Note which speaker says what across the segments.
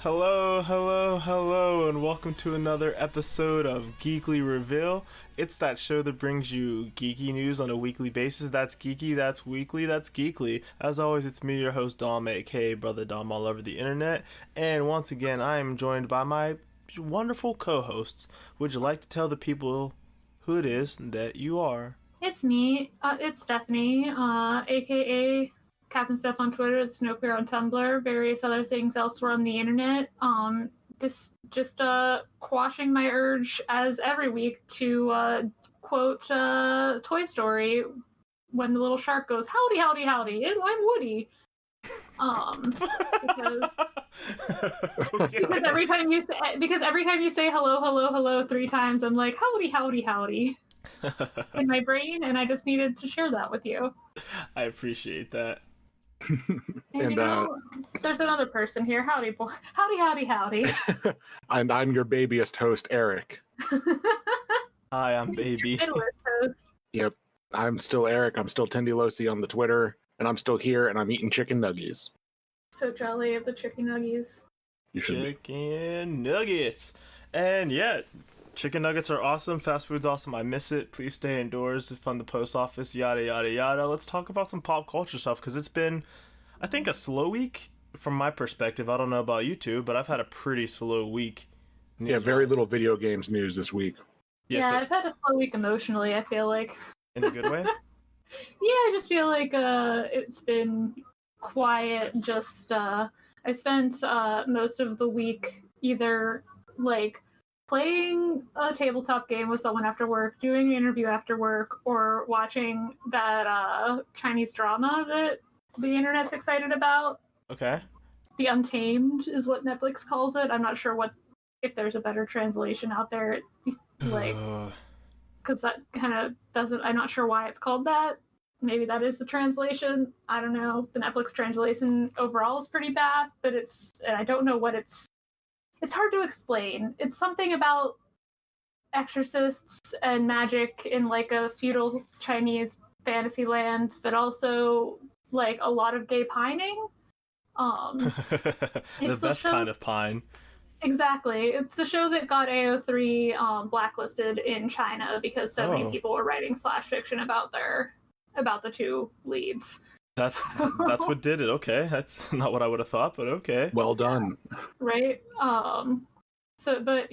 Speaker 1: Hello, hello, hello, and welcome to another episode of Geekly Reveal. It's that show that brings you geeky news on a weekly basis. That's geeky, that's weekly, that's geekly. As always, it's me, your host Dom, aka Brother Dom, all over the internet. And once again, I am joined by my wonderful co-hosts. Would you like to tell the people who it is that you are?
Speaker 2: It's me. It's Stephanie, aka Captain Steph on Twitter, it's Snowclear on Tumblr, various other things elsewhere on the internet. Just quashing my urge as every week to quote Toy Story when the little shark goes, "Howdy, howdy, howdy! I'm Woody." Because
Speaker 1: Okay.
Speaker 2: because every time you say hello, hello, hello 3 times, I'm like, "Howdy, howdy, howdy." In my brain, and I just needed to share that with you.
Speaker 1: I appreciate that.
Speaker 2: And there's another person here. Howdy, boy. Howdy, howdy, howdy.
Speaker 3: And I'm your babyest host, Eric.
Speaker 1: Hi, I'm Baby.
Speaker 2: Midwest host.
Speaker 3: Yep, I'm still Eric. I'm still Tendy Losi on the Twitter, and I'm still here, and I'm eating chicken nuggies.
Speaker 2: So jolly of the chicken nuggies.
Speaker 3: You should be.
Speaker 1: Chicken nuggets. And yeah, chicken nuggets are awesome. Fast food's awesome. I miss it. Please stay indoors. Fund the post office. Yada, yada, yada. Let's talk about some pop culture stuff because it's been, I think, a slow week from my perspective. I don't know about you two, but I've had a pretty slow week.
Speaker 3: Yeah, very little video games news this week.
Speaker 2: Yeah,
Speaker 1: so,
Speaker 2: I've had a slow week emotionally, I feel like.
Speaker 1: in a good way?
Speaker 2: Yeah, I just feel like it's been quiet. Just I spent most of the week either like playing a tabletop game with someone after work, doing an interview after work, or watching that Chinese drama that the internet's excited about.
Speaker 1: Okay.
Speaker 2: The Untamed is what Netflix calls it. I'm not sure if there's a better translation out there. Like, because that kind of doesn't. I'm not sure why it's called that. Maybe that is the translation. I don't know. The Netflix translation overall is pretty bad, but I don't know what it's hard to explain. It's something about exorcists and magic in like a feudal Chinese fantasy land, but also like a lot of gay pining.
Speaker 1: The best kind of pine.
Speaker 2: Exactly. It's the show that got AO3 blacklisted in China because so many people were writing slash fiction about the two leads.
Speaker 1: That's what did it. Okay, that's not what I would have thought, but okay.
Speaker 3: Well done.
Speaker 2: Right. But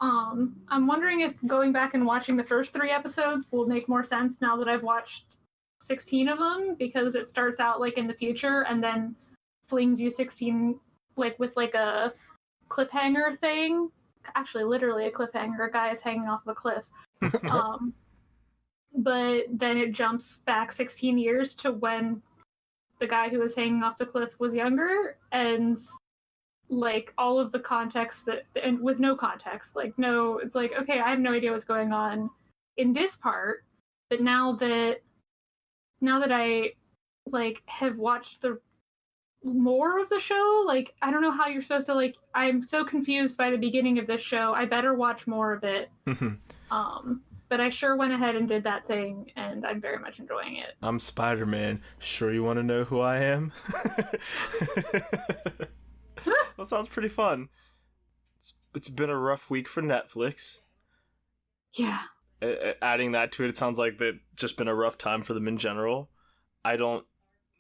Speaker 2: I'm wondering if going back and watching the first 3 episodes will make more sense now that I've watched 16 of them, because it starts out like in the future and then flings you 16 like with like a cliffhanger thing. Actually, literally a cliffhanger. A guy is hanging off of a cliff. But then it jumps back 16 years to when the guy who was hanging off the cliff was younger, and like all of the context and with no context, it's like, okay, I have no idea what's going on in this part, but now that I like have watched the more of the show, like I don't know how you're supposed to, like, I'm so confused by the beginning of this show. I better watch more of it. But I sure went ahead and did that thing, and I'm very much enjoying it.
Speaker 1: I'm Spider-Man. Sure you want to know who I am? That sounds pretty fun. It's been a rough week for Netflix.
Speaker 2: Yeah.
Speaker 1: Adding that to it, it sounds like that just been a rough time for them in general. I don't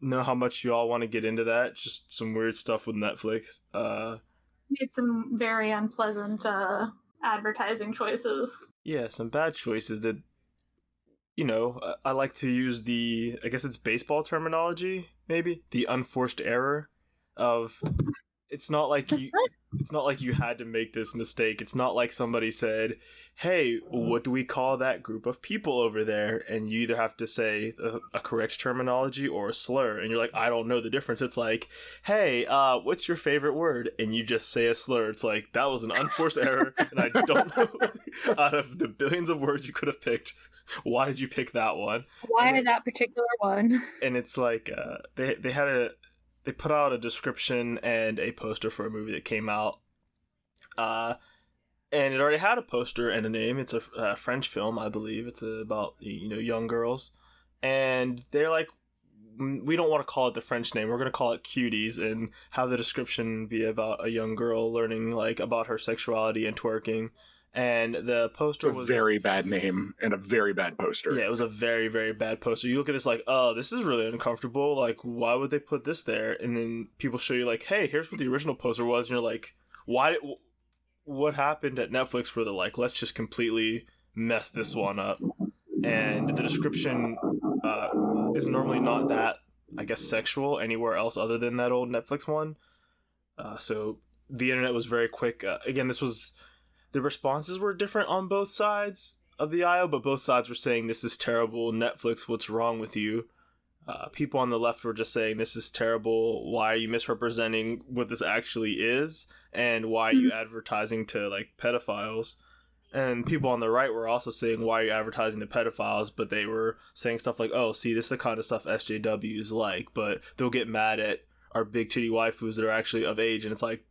Speaker 1: know how much you all want to get into that. Just some weird stuff with Netflix.
Speaker 2: Made some very unpleasant advertising choices.
Speaker 1: Yeah, some bad choices that, I like to use I guess it's baseball terminology, maybe, the unforced error of, it's not like you had to make this mistake. It's not like somebody said, hey, what do we call that group of people over there? And you either have to say a correct terminology or a slur. And you're like, I don't know the difference. It's like, hey, what's your favorite word? And you just say a slur. It's like, that was an unforced error. And I don't know, out of the billions of words you could have picked, why did you pick that one?
Speaker 2: Why that particular one?
Speaker 1: And it's like, they put out a description and a poster for a movie that came out. And it already had a poster and a name. It's a French film, I believe. It's about, young girls. And they're like, we don't want to call it the French name. We're going to call it Cuties, and have the description be about a young girl learning like about her sexuality and twerking. And the poster was
Speaker 3: a very bad name and a very bad poster.
Speaker 1: Yeah, it was a very, very bad poster. You look at this like, oh, this is really uncomfortable. Like, why would they put this there? And then people show you like, hey, here's what the original poster was, and you're like, what happened at Netflix where they're like, let's just completely mess this one up? And the description is normally not that, I guess, sexual anywhere else other than that old Netflix one. So the internet was very quick. Again, the responses were different on both sides of the aisle, but both sides were saying, this is terrible, Netflix, what's wrong with you? People on the left were just saying, this is terrible, why are you misrepresenting what this actually is? And why are you advertising to, like, pedophiles? And people on the right were also saying, why are you advertising to pedophiles? But they were saying stuff like, oh, see, this is the kind of stuff SJWs like, but they'll get mad at our big titty waifus that are actually of age. And it's like,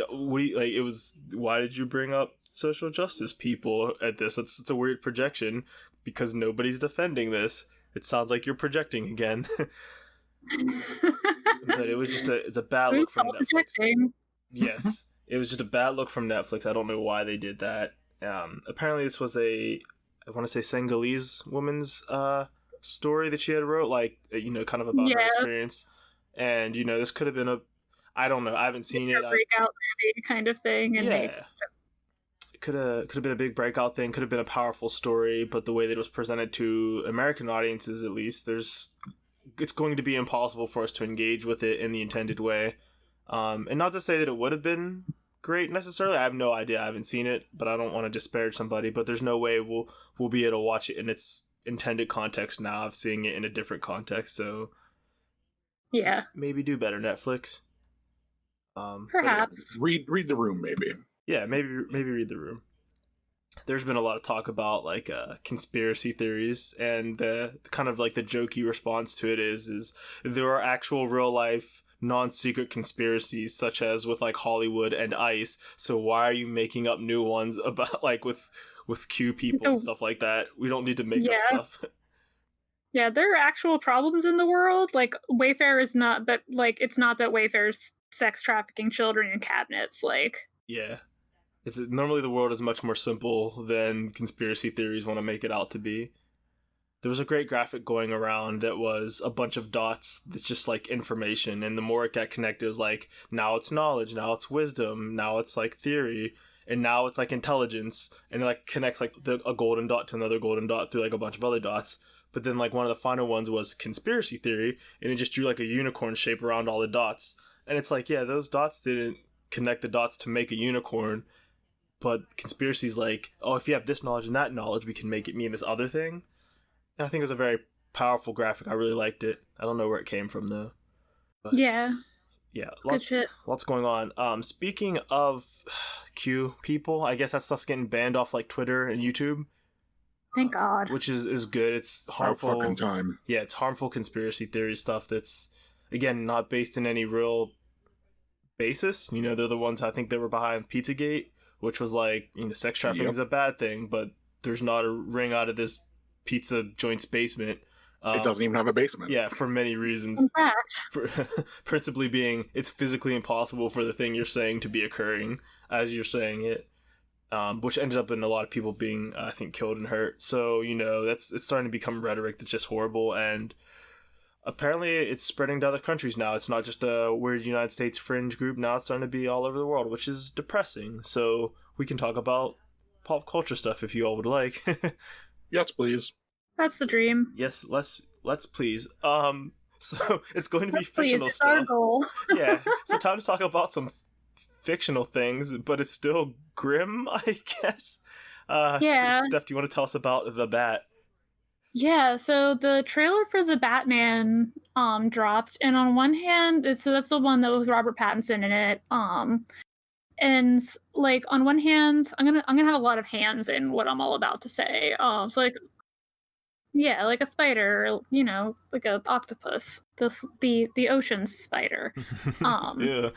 Speaker 1: why did you bring up social justice people at this? It's a weird projection because nobody's defending this. It sounds like you're projecting again. But it was just it's a bad look from Netflix.
Speaker 2: Projecting.
Speaker 1: Yes, it was just a bad look from Netflix. I don't know why they did that. Apparently this was I want to say Senegalese woman's story that she had wrote, like, kind of about her experience. And, this could have been I don't know, I haven't seen it.
Speaker 2: Breakout movie kind of thing. And
Speaker 1: it could have been a big breakout thing, could have been a powerful story, but the way that it was presented to American audiences, at least, it's going to be impossible for us to engage with it in the intended way. And not to say that it would have been great necessarily. I have no idea. I haven't seen it, but I don't want to disparage somebody, but there's no way we'll be able to watch it in its intended context now of seeing it in a different context. So
Speaker 2: yeah,
Speaker 1: maybe do better, Netflix.
Speaker 2: Perhaps
Speaker 3: read The Room, maybe.
Speaker 1: Yeah, maybe read The Room. There's been a lot of talk about like conspiracy theories, and the kind of like the jokey response to it is there are actual real life non-secret conspiracies, such as with like Hollywood and ICE. So why are you making up new ones about like with Q people and stuff like that? We don't need to make up stuff.
Speaker 2: Yeah, there are actual problems in the world. Like, Wayfair is not, but, like, it's not that Wayfair's sex trafficking children in cabinets, like...
Speaker 1: Yeah. Normally the world is much more simple than conspiracy theories want to make it out to be. There was a great graphic going around that was a bunch of dots that's just, like, information, and the more it got connected, it was like, now it's knowledge, now it's wisdom, now it's, like, theory, and now it's, like, intelligence, and it, like, connects, like, a golden dot to another golden dot through, like, a bunch of other dots. But then, like, one of the final ones was conspiracy theory, and it just drew, like, a unicorn shape around all the dots. And it's like, yeah, those dots didn't connect the dots to make a unicorn, but conspiracy's like, oh, if you have this knowledge and that knowledge, we can make it mean this other thing. And I think it was a very powerful graphic. I really liked it. I don't know where it came from, though. But,
Speaker 2: yeah,
Speaker 1: good shit. Lots going on. Speaking of Q people, I guess that stuff's getting banned off, like, Twitter and YouTube.
Speaker 2: Thank God.
Speaker 1: Which is good. It's harmful.
Speaker 3: Fucking time.
Speaker 1: Yeah, it's harmful conspiracy theory stuff that's, again, not based in any real basis. They're the ones I think that were behind Pizzagate, which was like, sex trafficking is a bad thing, but there's not a ring out of this pizza joint's basement.
Speaker 3: It doesn't even have a basement.
Speaker 1: Yeah, for many reasons. Principally being, it's physically impossible for the thing you're saying to be occurring as you're saying it. Which ended up in a lot of people being, I think, killed and hurt. So, it's starting to become rhetoric that's just horrible, and apparently it's spreading to other countries now. It's not just a weird United States fringe group. Now it's starting to be all over the world, which is depressing. So we can talk about pop culture stuff if you all would like.
Speaker 3: Yes, please.
Speaker 2: That's the dream.
Speaker 1: Yes, let's please. So it's going to be fictional
Speaker 2: it's
Speaker 1: stuff.
Speaker 2: our goal.
Speaker 1: Yeah, so time to talk about some fictional things, but it's still grim, I guess.
Speaker 2: Yeah.
Speaker 1: Steph, do you want to tell us about The Bat?
Speaker 2: Yeah, so the trailer for the Batman dropped, and on one hand, so that's the one that was Robert Pattinson in it. And like on one hand, I'm gonna have a lot of hands in what I'm all about to say. So like, yeah, like a spider, like an octopus, the ocean's spider.
Speaker 1: Yeah.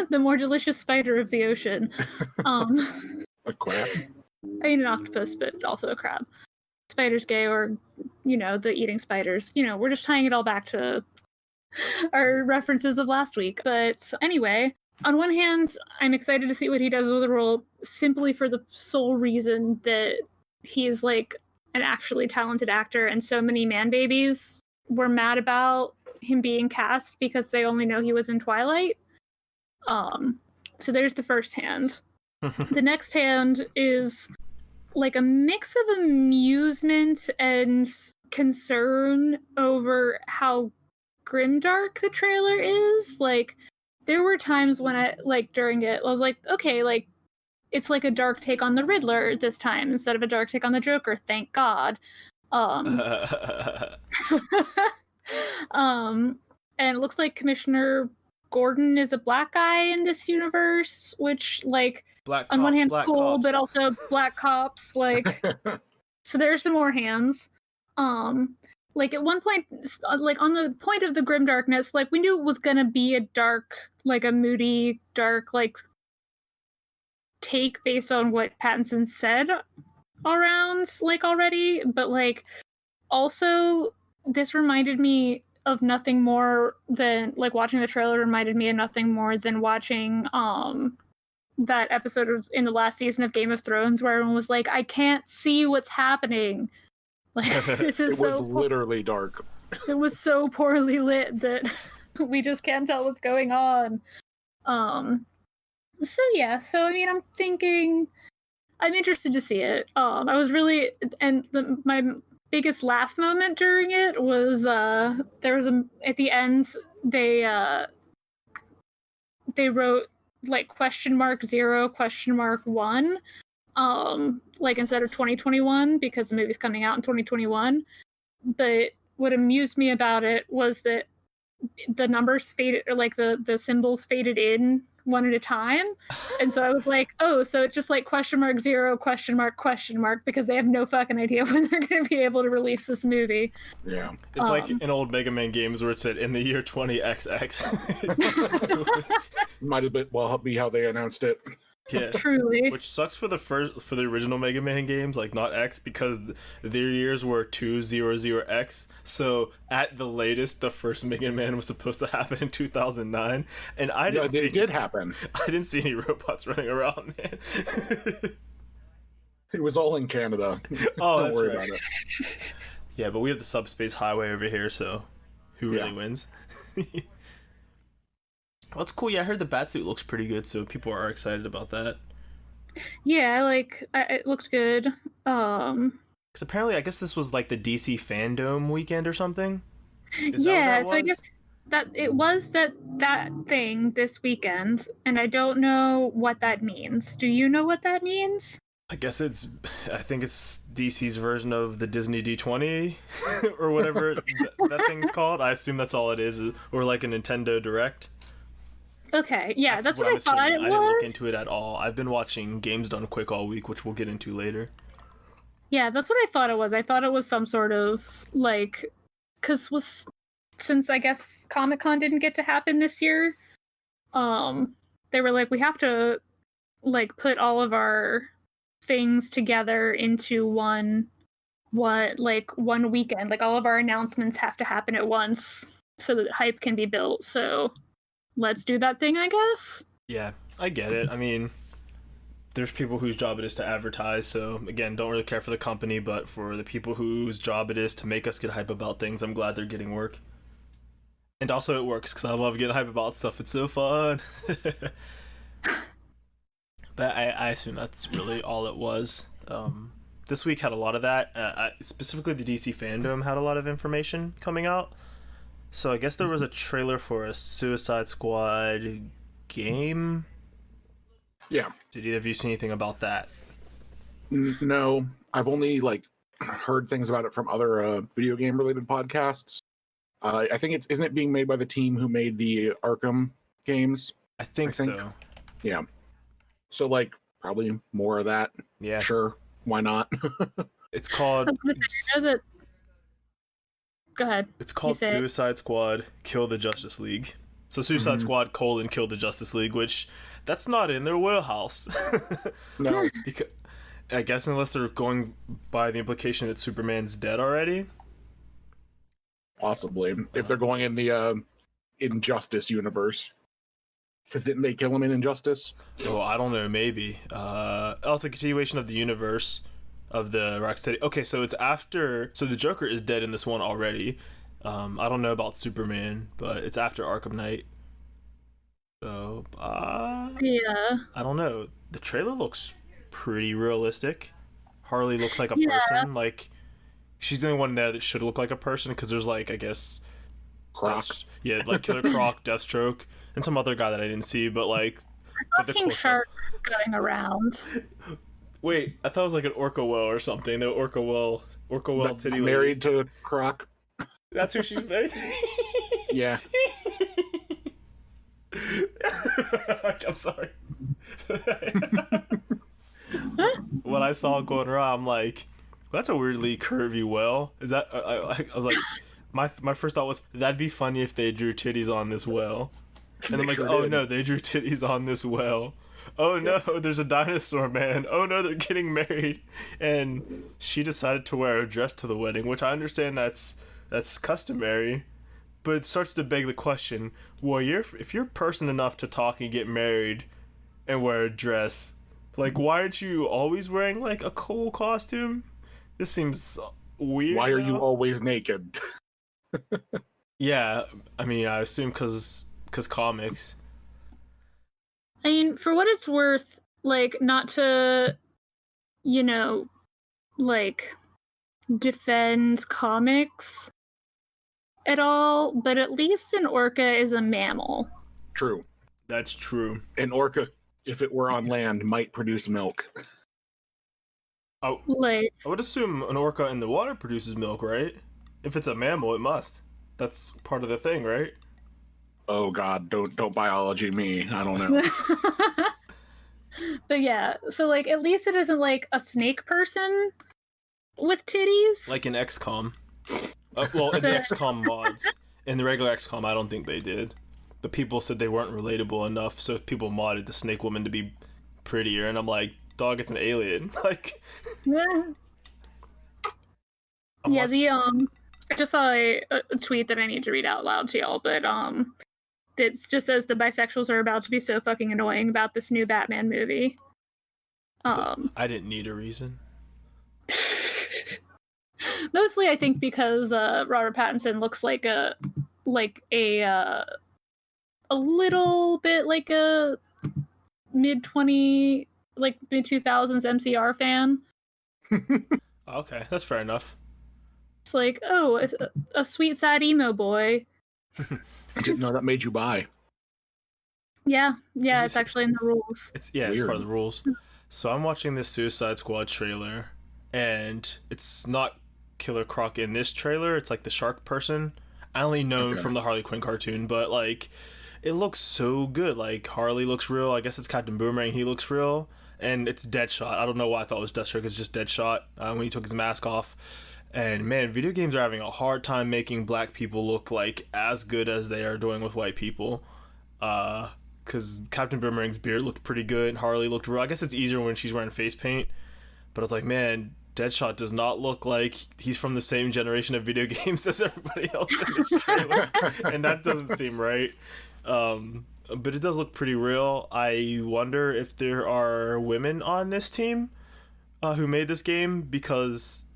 Speaker 2: The more delicious spider of the ocean.
Speaker 3: A crab.
Speaker 2: I mean, an octopus, but also a crab. spider's gay or, the eating spiders. We're just tying it all back to our references of last week. But anyway, on one hand, I'm excited to see what he does with the role simply for the sole reason that he is like an actually talented actor, and so many man babies were mad about him being cast because they only know he was in Twilight. So there's the first hand. The next hand is like a mix of amusement and concern over how grimdark the trailer is. Like, there were times when I, like, during it, I was like, okay, like, it's like a dark take on the Riddler this time instead of a dark take on the Joker, thank God. And it looks like Commissioner Gordon is a black guy in this universe, which, like,
Speaker 1: Black
Speaker 2: on one
Speaker 1: cops,
Speaker 2: hand,
Speaker 1: black
Speaker 2: cool,
Speaker 1: cops.
Speaker 2: but also black cops, like, so there's some more hands. Like, at one point, like, on the point of the grimdarkness, like, we knew it was gonna be a dark, like, a moody, dark, like, take based on what Pattinson said around, like, already, but, like, also, this reminded me of nothing more than, like, watching the trailer reminded me of nothing more than watching, that episode in the last season of Game of Thrones where everyone was like, I can't see what's happening. Like, this is
Speaker 3: It was literally dark.
Speaker 2: It was so poorly lit that we just can't tell what's going on. So yeah, so I mean, I'm interested to see it. I was really, and my biggest laugh moment during it was there was at the end they wrote like ?0?1 like instead of 2021 because the movie's coming out in 2021. But what amused me about it was that the numbers faded, or like the symbols faded in one at a time, and so I was like, oh, so it's just like ?0?? Because they have no fucking idea when they're going to be able to release this movie.
Speaker 3: Yeah,
Speaker 1: it's like in old Mega Man games where it said in the year 20XX.
Speaker 3: Might as well be how they announced it.
Speaker 1: Yeah,
Speaker 2: truly.
Speaker 1: Which sucks for the original Mega Man games, like not X, because their years were 200X. So at the latest, the first Mega Man was supposed to happen in 2009, and
Speaker 3: it did happen.
Speaker 1: I didn't see any robots running around, man.
Speaker 3: It was all in Canada.
Speaker 1: Oh,
Speaker 3: Don't
Speaker 1: that's
Speaker 3: worry
Speaker 1: right.
Speaker 3: about it.
Speaker 1: Yeah, but we have the subspace highway over here, so who really wins? Well, it's cool. Yeah, I heard the Batsuit looks pretty good, so people are excited about that.
Speaker 2: Yeah, like, it looked good.
Speaker 1: Because apparently, I guess this was like the DC Fandom weekend or something?
Speaker 2: Yeah, so I guess that it was that thing this weekend, and I don't know what that means. Do you know what that means?
Speaker 1: I think it's DC's version of the Disney D20 or whatever that thing's called. I assume that's all it is, or like a Nintendo Direct.
Speaker 2: Okay, yeah, that's what I thought it was.
Speaker 1: I didn't look into it at all. I've been watching Games Done Quick all week, which we'll get into later.
Speaker 2: Yeah, that's what I thought it was. I thought it was some sort of, like, since I guess Comic-Con didn't get to happen this year, they were like, we have to, like, put all of our things together into one weekend. Like, all of our announcements have to happen at once so that hype can be built, so let's do that thing, I guess.
Speaker 1: Yeah, I get it. I mean, there's people whose job it is to advertise, so again, don't really care for the company, but for the people whose job it is to make us get hype about things, I'm glad they're getting work. And also it works, because I love getting hype about stuff. It's so fun. But I assume that's really all it was. This week had a lot of that. Specifically, the DC Fandom had a lot of information coming out. So I guess there was a trailer for a Suicide Squad game.
Speaker 3: Yeah.
Speaker 1: Did either of you see anything about that?
Speaker 3: No, I've only heard things about it from other video game related podcasts. I think isn't it being made by the team who made the Arkham games?
Speaker 1: I think so.
Speaker 3: Yeah. So probably more of that.
Speaker 1: Yeah.
Speaker 3: Sure. Why not?
Speaker 1: It's called.
Speaker 2: Go ahead.
Speaker 1: It's called Suicide Squad Kill the Justice League. So Suicide Squad : Kill the Justice League, which that's not in their warehouse.
Speaker 3: No.
Speaker 1: I guess unless they're going by the implication that Superman's dead already.
Speaker 3: Possibly. If they're going in the Injustice universe. Because didn't they kill him in Injustice?
Speaker 1: Oh, I don't know, maybe. It's a continuation of the universe of the Rocksteady. Okay, so it's after. So the Joker is dead in this one already. I don't know about Superman, but it's after Arkham Knight. So,
Speaker 2: Yeah.
Speaker 1: I don't know. The trailer looks pretty realistic. Harley looks like a person. Like, she's the only one there that should look like a person because there's, like, I guess.
Speaker 3: Croc.
Speaker 1: Like Killer Croc, Deathstroke, and some other guy that I didn't see, but, like.
Speaker 2: Fucking shark going around.
Speaker 1: Wait, I thought it was like an Orca Well or something. The Orca Well titty
Speaker 3: married to Croc.
Speaker 1: That's who she's married.
Speaker 3: Yeah.
Speaker 1: I'm sorry. When I saw it going around, I'm like, that's a weirdly curvy well. Is that? I was like, my first thought was that'd be funny if they drew titties on this well. And I'm like, oh no, they drew titties on this well. Oh no, there's a dinosaur man. Oh no, they're getting married. And she decided to wear a dress to the wedding, which I understand that's customary. But it starts to beg the question, well, if you're person enough to talk and get married and wear a dress, like, why aren't you always wearing, like, a cool costume? This seems weird.
Speaker 3: Why are you always naked?
Speaker 1: Yeah, I mean, I assume because comics.
Speaker 2: I mean, for what it's worth, like, not to, like, defend comics at all, but at least an orca is a mammal.
Speaker 3: True.
Speaker 1: That's true.
Speaker 3: An orca, if it were on land, might produce milk.
Speaker 1: Oh,
Speaker 2: like,
Speaker 1: I would assume an orca in the water produces milk, right? If it's a mammal, it must. That's part of the thing, right?
Speaker 3: Oh God, don't biology me. I don't know.
Speaker 2: But yeah, so like at least it isn't like a snake person with titties.
Speaker 1: Like in XCOM. Well, in the XCOM mods. In the regular XCOM, I don't think they did. But people said they weren't relatable enough, so people modded the snake woman to be prettier, and I'm like, dog, it's an alien. Like,
Speaker 2: yeah. I just saw a tweet that I need to read out loud to y'all, but it just says the bisexuals are about to be so fucking annoying about this new Batman movie.
Speaker 1: So I didn't need a reason.
Speaker 2: Mostly, I think because Robert Pattinson looks like a little bit like a mid 2000s MCR fan.
Speaker 1: Okay, that's fair enough.
Speaker 2: It's like, oh, a sweet sad emo boy.
Speaker 3: I didn't know that made you bi.
Speaker 2: Yeah, it's actually in the rules.
Speaker 1: It's part of the rules. So I'm watching this Suicide Squad trailer, and it's not Killer Croc in this trailer. It's like the shark person. I only know him from the Harley Quinn cartoon, but like, it looks so good. Like, Harley looks real. I guess it's Captain Boomerang. He looks real, and it's Deadshot. I don't know why I thought it was Deathstroke. It's just Deadshot when he took his mask off. And man, video games are having a hard time making black people look like as good as they are doing with white people. Because Captain Boomerang's beard looked pretty good. Harley looked real. I guess it's easier when she's wearing face paint. But I was like, man, Deadshot does not look like he's from the same generation of video games as everybody else in this trailer. And that doesn't seem right. But it does look pretty real. I wonder if there are women on this team who made this game, because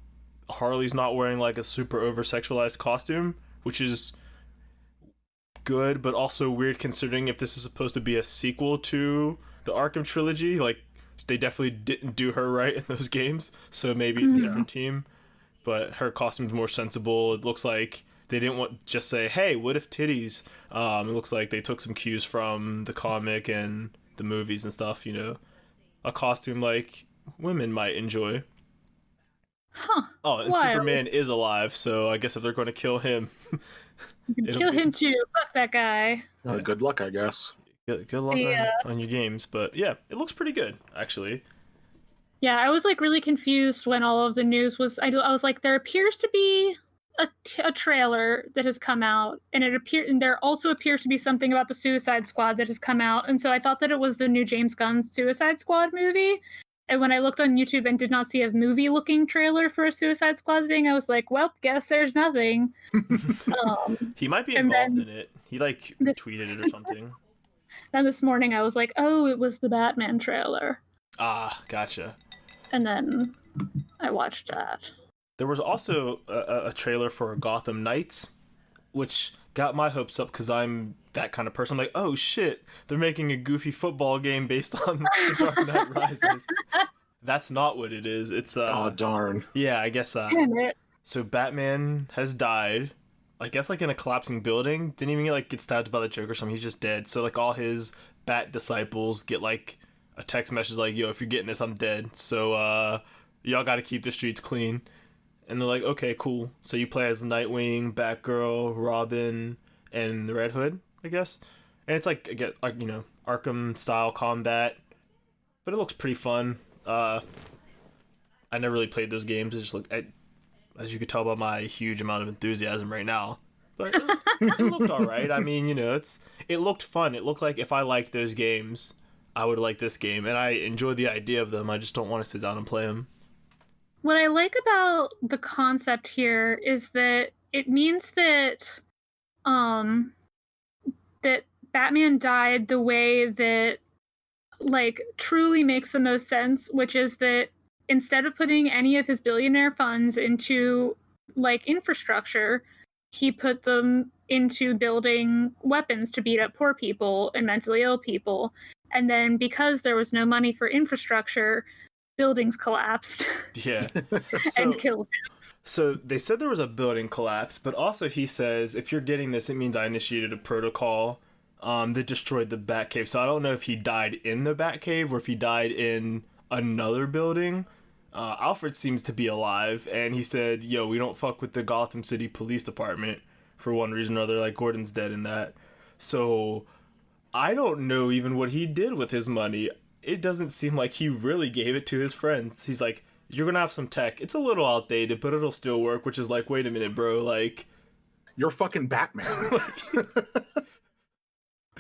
Speaker 1: Harley's not wearing like a super over-sexualized costume, which is good, but also weird considering if this is supposed to be a sequel to the Arkham trilogy. Like, they definitely didn't do her right in those games, so maybe it's a different team. But her costume's more sensible. It looks like they didn't want just say, hey, what if titties? It looks like they took some cues from the comic and the movies and stuff, a costume like women might enjoy.
Speaker 2: Huh.
Speaker 1: Oh, and
Speaker 2: wild.
Speaker 1: Superman is alive, so I guess if they're going to kill him,
Speaker 2: you can kill him too. Fuck that guy.
Speaker 3: Good luck, I guess.
Speaker 1: Good luck on your games, but yeah, it looks pretty good, actually.
Speaker 2: Yeah, I was like really confused when all of the news was. I was like, there appears to be a trailer that has come out, and there also appears to be something about the Suicide Squad that has come out, and so I thought that it was the new James Gunn Suicide Squad movie. And when I looked on YouTube and did not see a movie-looking trailer for a Suicide Squad thing, I was like, well, guess there's nothing.
Speaker 1: He might be
Speaker 2: and
Speaker 1: involved
Speaker 2: then
Speaker 1: in it. He like
Speaker 2: this-
Speaker 1: tweeted it or something.
Speaker 2: Then this morning I was like, oh, it was the Batman trailer.
Speaker 1: Ah, gotcha.
Speaker 2: And then I watched that.
Speaker 1: There was also a trailer for Gotham Knights, which got my hopes up because I'm that kind of person. I'm like, oh shit, they're making a goofy football game based on The Dark Knight Rises. That's not what it is. It's
Speaker 3: Oh darn.
Speaker 1: yeah, I guess
Speaker 2: Damn it.
Speaker 1: so Batman has died. I guess like in a collapsing building. Didn't even like get stabbed by the Joker or something. He's just dead. So like all his Bat disciples get like a text message like, yo, if you're getting this, I'm dead. So y'all gotta keep the streets clean. And they're like, okay, cool. So you play as Nightwing, Batgirl, Robin, and the Red Hood, I guess. And it's like, again, like, you know, Arkham style combat, but it looks pretty fun. I never really played those games. It just looked, as you could tell by my huge amount of enthusiasm right now. But it looked all right. I mean, you know, it looked fun. It looked like if I liked those games, I would like this game, and I enjoy the idea of them. I just don't want to sit down and play them.
Speaker 2: What I like about the concept here is that it means that that Batman died the way that like truly makes the most sense, which is that instead of putting any of his billionaire funds into like infrastructure, he put them into building weapons to beat up poor people and mentally ill people. And then because there was no money for infrastructure, buildings collapsed.
Speaker 1: Yeah.
Speaker 2: And killed him.
Speaker 1: So they said there was a building collapse, but also he says, if you're getting this, it means I initiated a protocol that destroyed the Batcave. So I don't know if he died in the Batcave or if he died in another building. Alfred seems to be alive, and he said, yo, we don't fuck with the Gotham City Police Department for one reason or other, like Gordon's dead in that. So I don't know even what he did with his money. It doesn't seem like he really gave it to his friends. He's like, you're gonna have some tech. It's a little outdated, but it'll still work, which is like, wait a minute, bro, like...
Speaker 3: You're fucking Batman.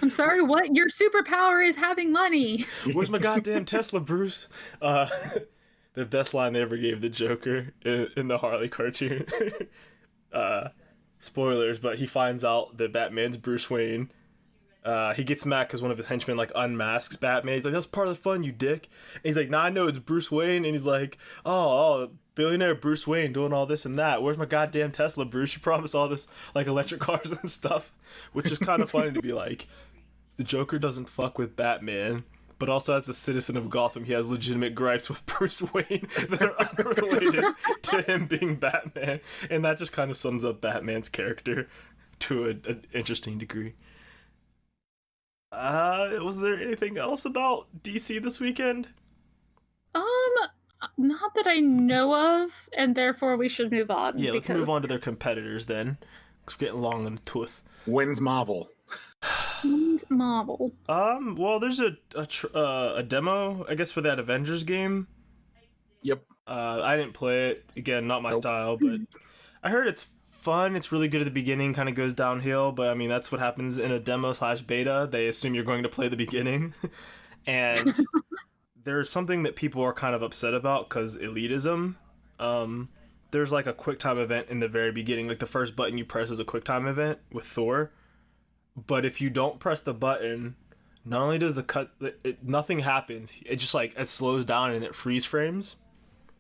Speaker 2: I'm sorry, what? Your superpower is having money.
Speaker 1: Where's my goddamn Tesla, Bruce? The best line they ever gave the Joker in the Harley cartoon. Spoilers, but he finds out that Batman's Bruce Wayne. He gets mad because one of his henchmen like unmasks Batman. He's like, that's part of the fun, you dick. And he's like, nah, I know it's Bruce Wayne. And he's like, oh, billionaire Bruce Wayne doing all this and that. Where's my goddamn Tesla, Bruce? You promised all this like electric cars and stuff. Which is kind of funny to be like, the Joker doesn't fuck with Batman, but also as a citizen of Gotham, he has legitimate gripes with Bruce Wayne that are unrelated to him being Batman. And that just kind of sums up Batman's character to an interesting degree. Was there anything else about DC this weekend?
Speaker 2: Not that I know of, and therefore we should move on.
Speaker 1: Yeah, let's move on to their competitors then, because we're getting long in the tooth.
Speaker 3: When's Marvel?
Speaker 2: Marvel.
Speaker 1: Well, there's a demo, I guess, for that Avengers game.
Speaker 3: Yep.
Speaker 1: I didn't play it. Again, not my style, but I heard it's fun. It's really good at the beginning, kind of goes downhill, but I mean, that's what happens in a demo/beta. They assume you're going to play the beginning. And there's something that people are kind of upset about because elitism. There's like a QuickTime event in the very beginning. Like the first button you press is a QuickTime event with Thor. But if you don't press the button, not only does nothing happens. It just like it slows down and it freeze frames.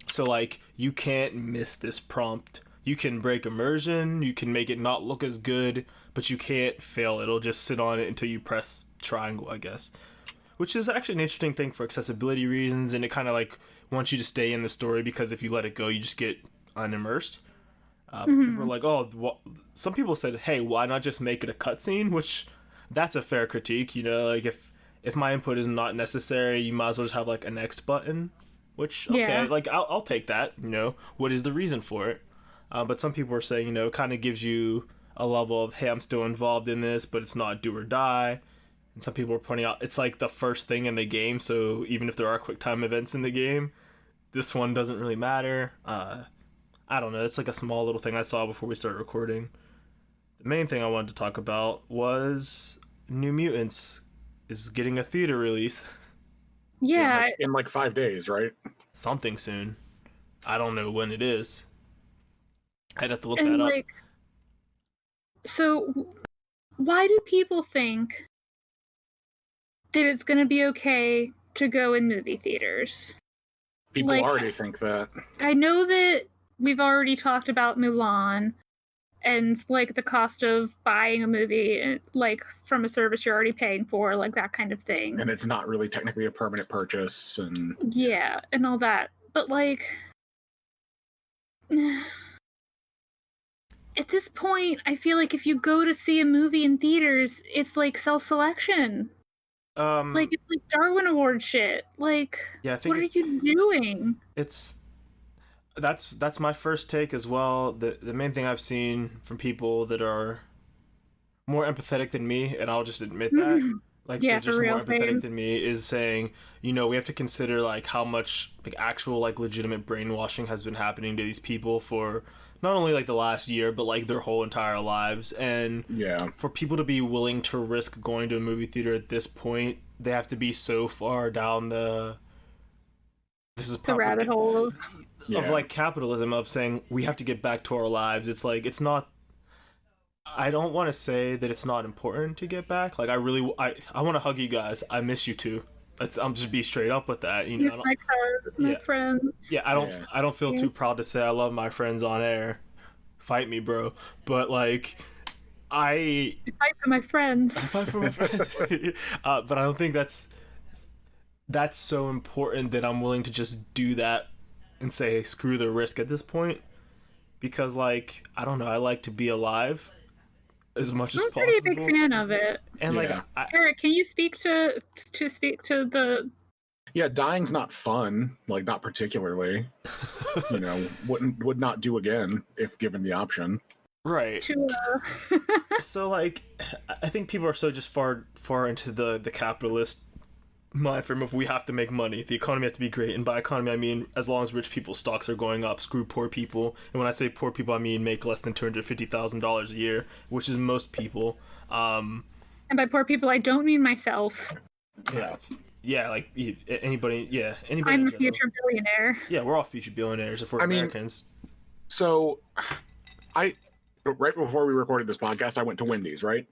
Speaker 1: So like you can't miss this prompt. You can break immersion, you can make it not look as good, but you can't fail. It'll just sit on it until you press triangle, I guess. Which is actually an interesting thing for accessibility reasons, and it kind of like wants you to stay in the story because if you let it go, you just get unimmersed. People are like, oh, some people said, hey, why not just make it a cutscene? Which, that's a fair critique, you know, like if my input is not necessary, you might as well just have like a next button, which, okay, yeah. Like I'll take that, you know, what is the reason for it? But some people are saying, you know, it kind of gives you a level of, hey, I'm still involved in this, but it's not do or die. And some people are pointing out it's like the first thing in the game, so even if there are QuickTime events in the game, this one doesn't really matter. I don't know, it's like a small little thing I saw before we started recording. The main thing I wanted to talk about was New Mutants is getting a theater release.
Speaker 2: Yeah,
Speaker 3: in like 5 days, right?
Speaker 1: Something soon. I don't know when it is. I'd have to look
Speaker 2: and
Speaker 1: that up.
Speaker 2: like, so why do people think that it's going to be okay to go in movie theaters?
Speaker 3: People
Speaker 2: Like,
Speaker 3: already think that.
Speaker 2: I know that we've already talked about Mulan and like the cost of buying a movie like from a service you're already paying for, like that kind of thing.
Speaker 3: And it's not really technically a permanent purchase. And
Speaker 2: Yeah, and all that. But like, at this point, I feel like if you go to see a movie in theaters, it's like self-selection. Like, it's like Darwin Award shit. Like,
Speaker 1: Yeah, I think
Speaker 2: what are you doing?
Speaker 1: it's that's my first take as well. The main thing I've seen from people that are more empathetic than me, and I'll just admit that, like they're
Speaker 2: Yeah, for
Speaker 1: just more
Speaker 2: real,
Speaker 1: empathetic
Speaker 2: same.
Speaker 1: than me, is saying, we have to consider like how much like actual like legitimate brainwashing has been happening to these people for not only like the last year, but like their whole entire lives. And
Speaker 3: yeah,
Speaker 1: for people to be willing to risk going to a movie theater at this point, they have to be so far down the this is
Speaker 2: The rabbit hole of
Speaker 1: of like capitalism, of saying we have to get back to our lives. It's like it's not. I don't want to say that it's not important to get back. Like I want to hug you guys. I miss you too. I'm just be straight up with that.
Speaker 2: miss my cousins, my
Speaker 1: Yeah,
Speaker 2: friends.
Speaker 1: yeah. I don't feel too proud to say I love my friends on air. Fight me, bro. But like I
Speaker 2: Fight for my friends.
Speaker 1: fight for my friends. But I don't think that's so important that I'm willing to just do that and say screw the risk at this point, because like I don't know, I like to be alive as much as
Speaker 2: I'm a pretty big
Speaker 1: possible.
Speaker 2: fan of it.
Speaker 1: And like
Speaker 2: Eric, can you speak to the
Speaker 3: yeah, dying's not fun, like not particularly. Would not do again if given the option.
Speaker 1: right.
Speaker 2: to
Speaker 1: So like I think people are so just far into the capitalist mind frame of we have to make money, the economy has to be great, and by economy I mean as long as rich people's stocks are going up, screw poor people. And when I say poor people, I mean make less than $250,000 a year, which is most people.
Speaker 2: and by poor people I don't mean myself.
Speaker 1: Yeah, like anybody, anybody.
Speaker 2: I'm
Speaker 1: in
Speaker 2: a
Speaker 1: general.
Speaker 2: future billionaire.
Speaker 1: Yeah, we're all future billionaires if we're Americans.
Speaker 3: So right before we recorded this podcast, I went to Wendy's, right?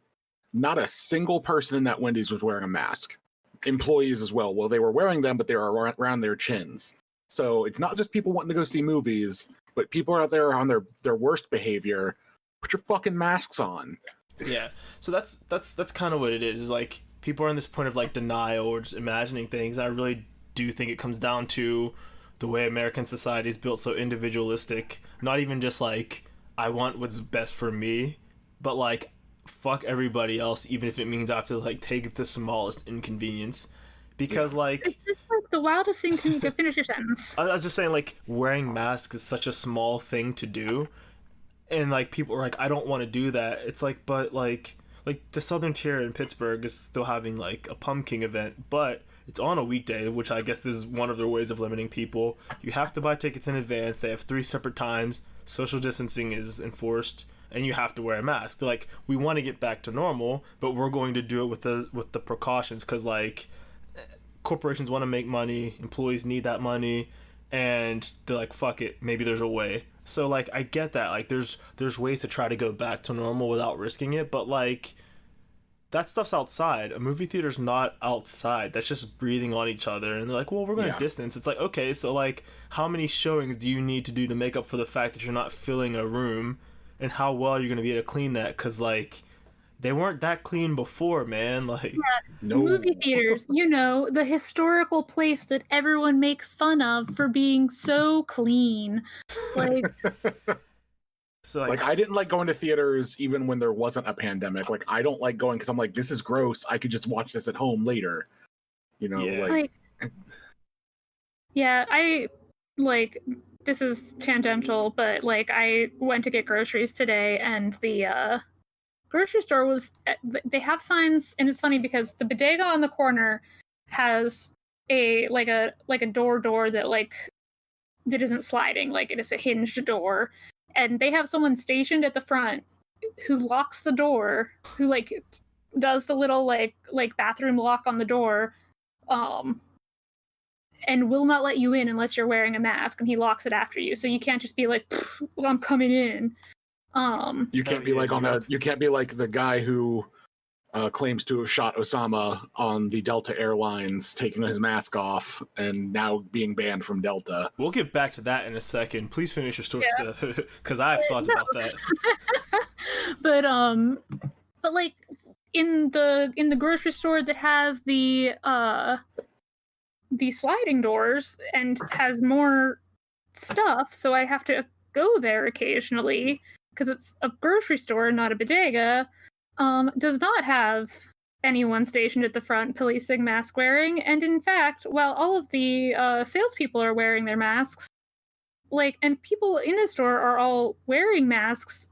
Speaker 3: Not a single person in that Wendy's was wearing a mask. Employees as well. Well, they were wearing them, but they were around their chins. So it's not just people wanting to go see movies, but people are out there on their worst behavior. Put your fucking masks on.
Speaker 1: Yeah. So that's kind of what it is like people are in this point of like denial or just imagining things. I really do think it comes down to the way American society is built, so individualistic. Not even just like I want what's best for me, but like fuck everybody else, even if it means I have to like take the smallest inconvenience. Because like
Speaker 2: It's just like the wildest thing to me. Go finish your sentence.
Speaker 1: I was just saying, like wearing masks is such a small thing to do, and like people are like I don't want to do that. It's like but like the Southern Tier in Pittsburgh is still having like a pumpkin event, but it's on a weekday, which I guess this is one of their ways of limiting people. You have to buy tickets in advance. They have 3 separate times. Social distancing is enforced, and you have to wear a mask. They're like, we want to get back to normal, but we're going to do it with the precautions, because like corporations want to make money, employees need that money, and they're like, fuck it, maybe there's a way. So like I get that, like there's ways to try to go back to normal without risking it, but like that stuff's outside. A movie theater's not outside. That's just breathing on each other. And they're like, well, we're going to distance. It's like, okay, so like how many showings do you need to do to make up for the fact that you're not filling a room, and how well you're going to be able to clean that? Because like they weren't that clean before, man. Like
Speaker 3: No.
Speaker 2: Movie theaters, the historical place that everyone makes fun of for being so clean. Like
Speaker 1: so
Speaker 3: like I didn't like going to theaters even when there wasn't a pandemic. Like I don't like going because I'm like, this is gross. I could just watch this at home later.
Speaker 2: Yeah, I like this is tangential, but like I went to get groceries today, and the grocery store was they have signs, and it's funny because the bodega on the corner has a door that isn't sliding, like it is a hinged door, and they have someone stationed at the front who locks the door, who like does the little like bathroom lock on the door and will not let you in unless you're wearing a mask, and he locks it after you. So you can't just be like, well, I'm coming in.
Speaker 3: You can't be like you can't be like the guy who claims to have shot Osama on the Delta Airlines, taking his mask off and now being banned from Delta.
Speaker 1: We'll get back to that in a second. Please finish your story stuff, because I have thoughts about that.
Speaker 2: but like in the grocery store that has the sliding doors and has more stuff, so I have to go there occasionally because it's a grocery store, not a bodega. Does not have anyone stationed at the front policing mask wearing, and in fact, while all of the salespeople are wearing their masks, and people in the store are all wearing masks,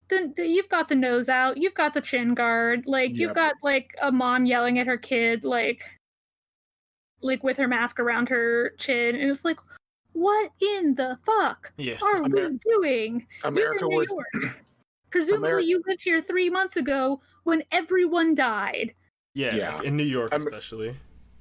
Speaker 2: then you've got the nose out, you've got the chin guard, you've got a mom yelling at her kid, with her mask around her chin, and it's like, what in the fuck are we doing?
Speaker 3: America was.
Speaker 2: Presumably, you lived here 3 months ago when everyone died.
Speaker 1: Yeah. In New York, especially.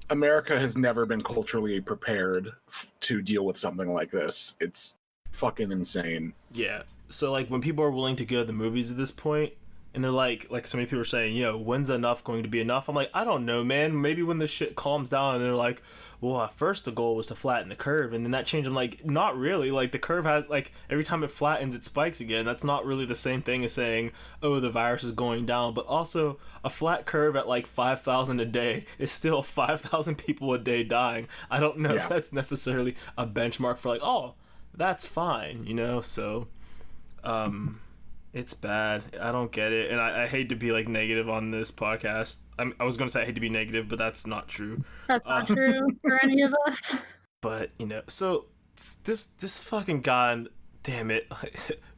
Speaker 3: America has never been culturally prepared to deal with something like this. It's fucking insane.
Speaker 1: Yeah. So, when people are willing to go to the movies at this point, and they're like so many people are saying, when's enough going to be enough? I'm like, I don't know, man. Maybe when the shit calms down, and they're like, well, at first the goal was to flatten the curve, and then that changed. I'm like, not really. The curve has, every time it flattens, it spikes again. That's not really the same thing as saying, oh, the virus is going down. But also, a flat curve at 5,000 a day is still 5,000 people a day dying. I don't know if that's necessarily a benchmark for oh, that's fine, So, it's bad. I don't get it, and I hate to be negative on this podcast. I was gonna say I hate to be negative, but that's not true.
Speaker 2: That's not true for any of us.
Speaker 1: But so this fucking guy, damn it,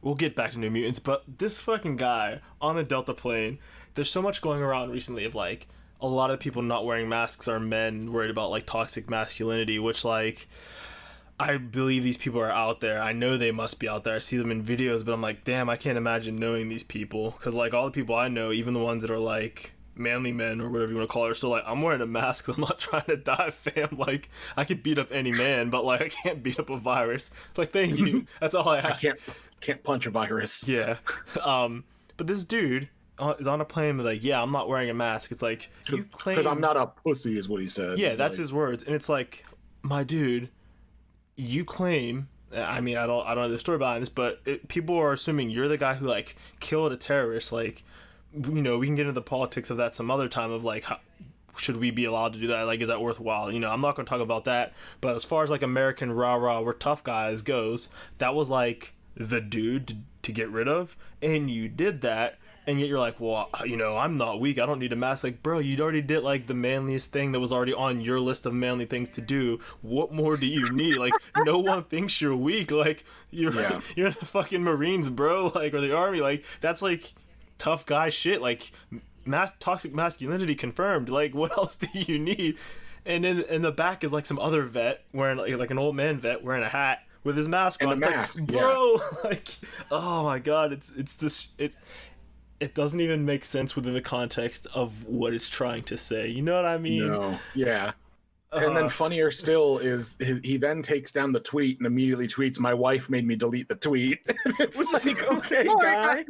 Speaker 1: we'll get back to New Mutants. But this fucking guy on the Delta plane, there's so much going around recently of a lot of people not wearing masks are men worried about toxic masculinity, which I believe these people are out there. I know they must be out there. I see them in videos, but I'm like, damn, I can't imagine knowing these people. Because, all the people I know, even the ones that are, manly men or whatever you want to call it, are still I'm wearing a mask. I'm not trying to die, fam. I could beat up any man, but, I can't beat up a virus. Thank you. That's all I have.
Speaker 3: I can't punch a virus.
Speaker 1: Yeah. But this dude is on a plane with, yeah, I'm not wearing a mask. It's you claim...
Speaker 3: Because I'm not a pussy is what he said.
Speaker 1: Yeah, that's his words. And it's my dude... You claim, I mean, I don't know the story behind this, but people are assuming you're the guy who killed a terrorist. We can get into the politics of that some other time of how, should we be allowed to do that? Is that worthwhile? I'm not going to talk about that. But as far as American rah we're tough guys goes, that was the dude to get rid of, and you did that. And yet you're well, I'm not weak. I don't need a mask. Bro, you already did the manliest thing that was already on your list of manly things to do. What more do you need? No one thinks you're weak. You're the fucking Marines, bro. Or the Army. That's tough guy shit. Toxic masculinity confirmed. What else do you need? And then in the back is some other vet wearing an old man vet wearing a hat with his mask on.
Speaker 3: And a mask,
Speaker 1: bro. Oh my god, it's this it doesn't even make sense within the context of what it's trying to say. You know what I mean?
Speaker 3: No. Yeah. And then funnier still is he then takes down the tweet and immediately tweets, "My wife made me delete the tweet." It's okay, guy.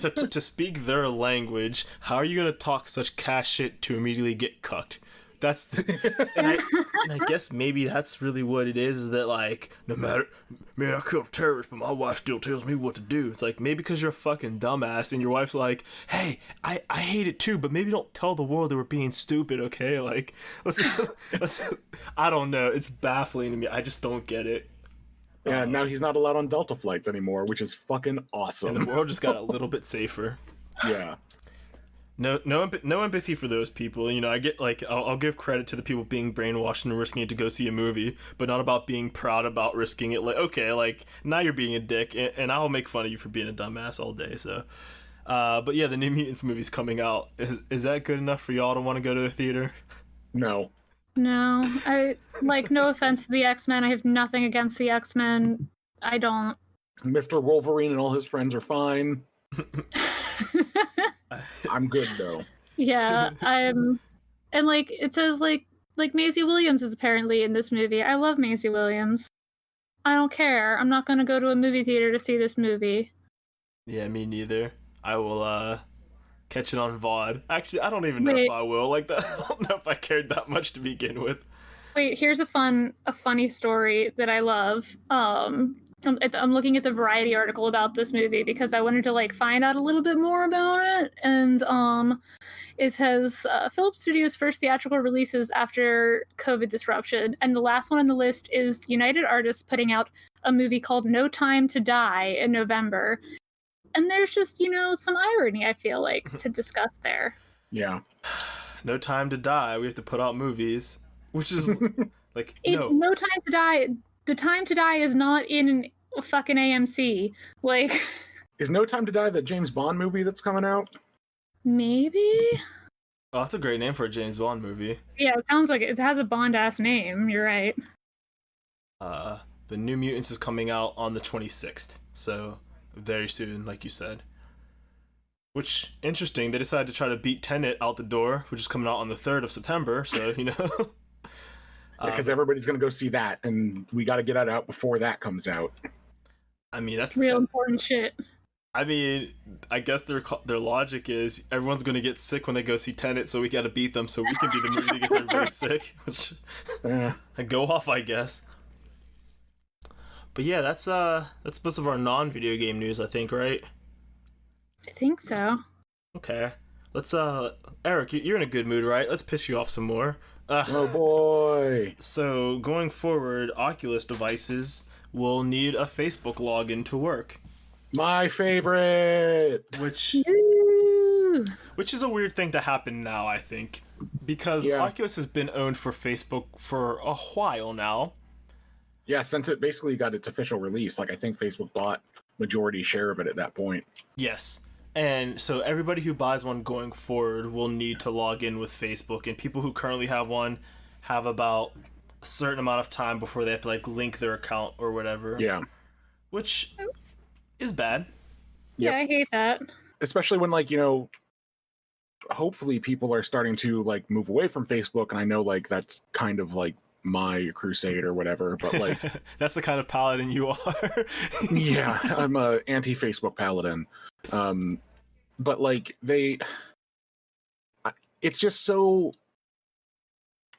Speaker 1: To speak their language, how are you going to talk such cash shit to immediately get cucked? That's and I guess maybe that's really what it is that no matter, man, I killed a terrorist, but my wife still tells me what to do. It's maybe because you're a fucking dumbass and your wife's hey, I hate it too, but maybe don't tell the world they were being stupid, okay? Let's I don't know. It's baffling to me. I just don't get it.
Speaker 3: Yeah, now he's not allowed on Delta flights anymore, which is fucking awesome.
Speaker 1: And the world just got a little bit safer.
Speaker 3: Yeah.
Speaker 1: No empathy for those people. I get I'll give credit to the people being brainwashed and risking it to go see a movie, but not about being proud about risking it. Okay, now you're being a dick, and I'll make fun of you for being a dumbass all day. So, but yeah, the New Mutants movie's coming out. Is that good enough for y'all to want to go to the theater?
Speaker 3: No.
Speaker 2: No, I no offense to the X-Men. I have nothing against the X-Men. I don't.
Speaker 3: Mr. Wolverine and all his friends are fine. I'm good though.
Speaker 2: Yeah, and it says Like, Maisie Williams is apparently in this movie. I love Maisie Williams. I don't care. I'm not gonna go to a movie theater to see this movie.
Speaker 1: Yeah, me neither. I will catch it on VOD. Actually, I don't even know if
Speaker 2: Wait,
Speaker 1: I will. Like that, I don't know if I cared that much to begin with.
Speaker 2: wait. Here's a funny story that I love. I'm looking at the Variety article about this movie because I wanted to like find out a little bit more about it, and it says Philips Studios' first theatrical releases after COVID disruption, and the last one on the list is United Artists putting out a movie called No Time to Die in November. And there's just, some irony, I feel like, to discuss there.
Speaker 3: Yeah.
Speaker 1: No Time to Die. We have to put out movies, which is like no.
Speaker 2: No Time to Die. The Time to Die is not in a fucking AMC. Like,
Speaker 3: Is No Time to Die the James Bond movie that's coming out?
Speaker 2: maybe?
Speaker 1: Oh, that's a great name for a James Bond movie.
Speaker 2: Yeah, it sounds like it has a Bond-ass name. You're right.
Speaker 1: But New Mutants is coming out on the 26th, so very soon, like you said. Which, interesting, they decided to try to beat Tenet out the door, which is coming out on the 3rd of September, so,
Speaker 3: Because everybody's going to go see that, and we got to get it out before that comes out.
Speaker 1: I mean, that's
Speaker 2: Real important shit.
Speaker 1: I mean, I guess their logic is everyone's going to get sick when they go see Tenet, so we got to beat them so we can be the movie that gets everybody sick. Which, go off, I guess. But yeah, that's most of our non-video game news, I think, right?
Speaker 2: I think so.
Speaker 1: Okay. Let's Eric, you're in a good mood, right? Let's piss you off some more.
Speaker 3: Oh boy.
Speaker 1: So, going forward, Oculus devices will need a Facebook login to work.
Speaker 3: My favorite.
Speaker 1: Which
Speaker 2: Ooh.
Speaker 1: is a weird thing to happen now, I think. Because Oculus has been owned for Facebook for a while now.
Speaker 3: Yeah, since it basically got its official release, like I think Facebook bought majority share of it at that point.
Speaker 1: Yes. And so everybody who buys one going forward will need to log in with Facebook, and people who currently have one have about a certain amount of time before they have to like link their account or whatever.
Speaker 3: Yeah.
Speaker 1: Which is bad.
Speaker 2: Yeah, I hate that.
Speaker 3: Especially when hopefully people are starting to like move away from Facebook, and I know like that's kind of like my crusade or whatever, but like
Speaker 1: that's the kind of paladin you are.
Speaker 3: Yeah, I'm a anti-Facebook paladin. But like it's just so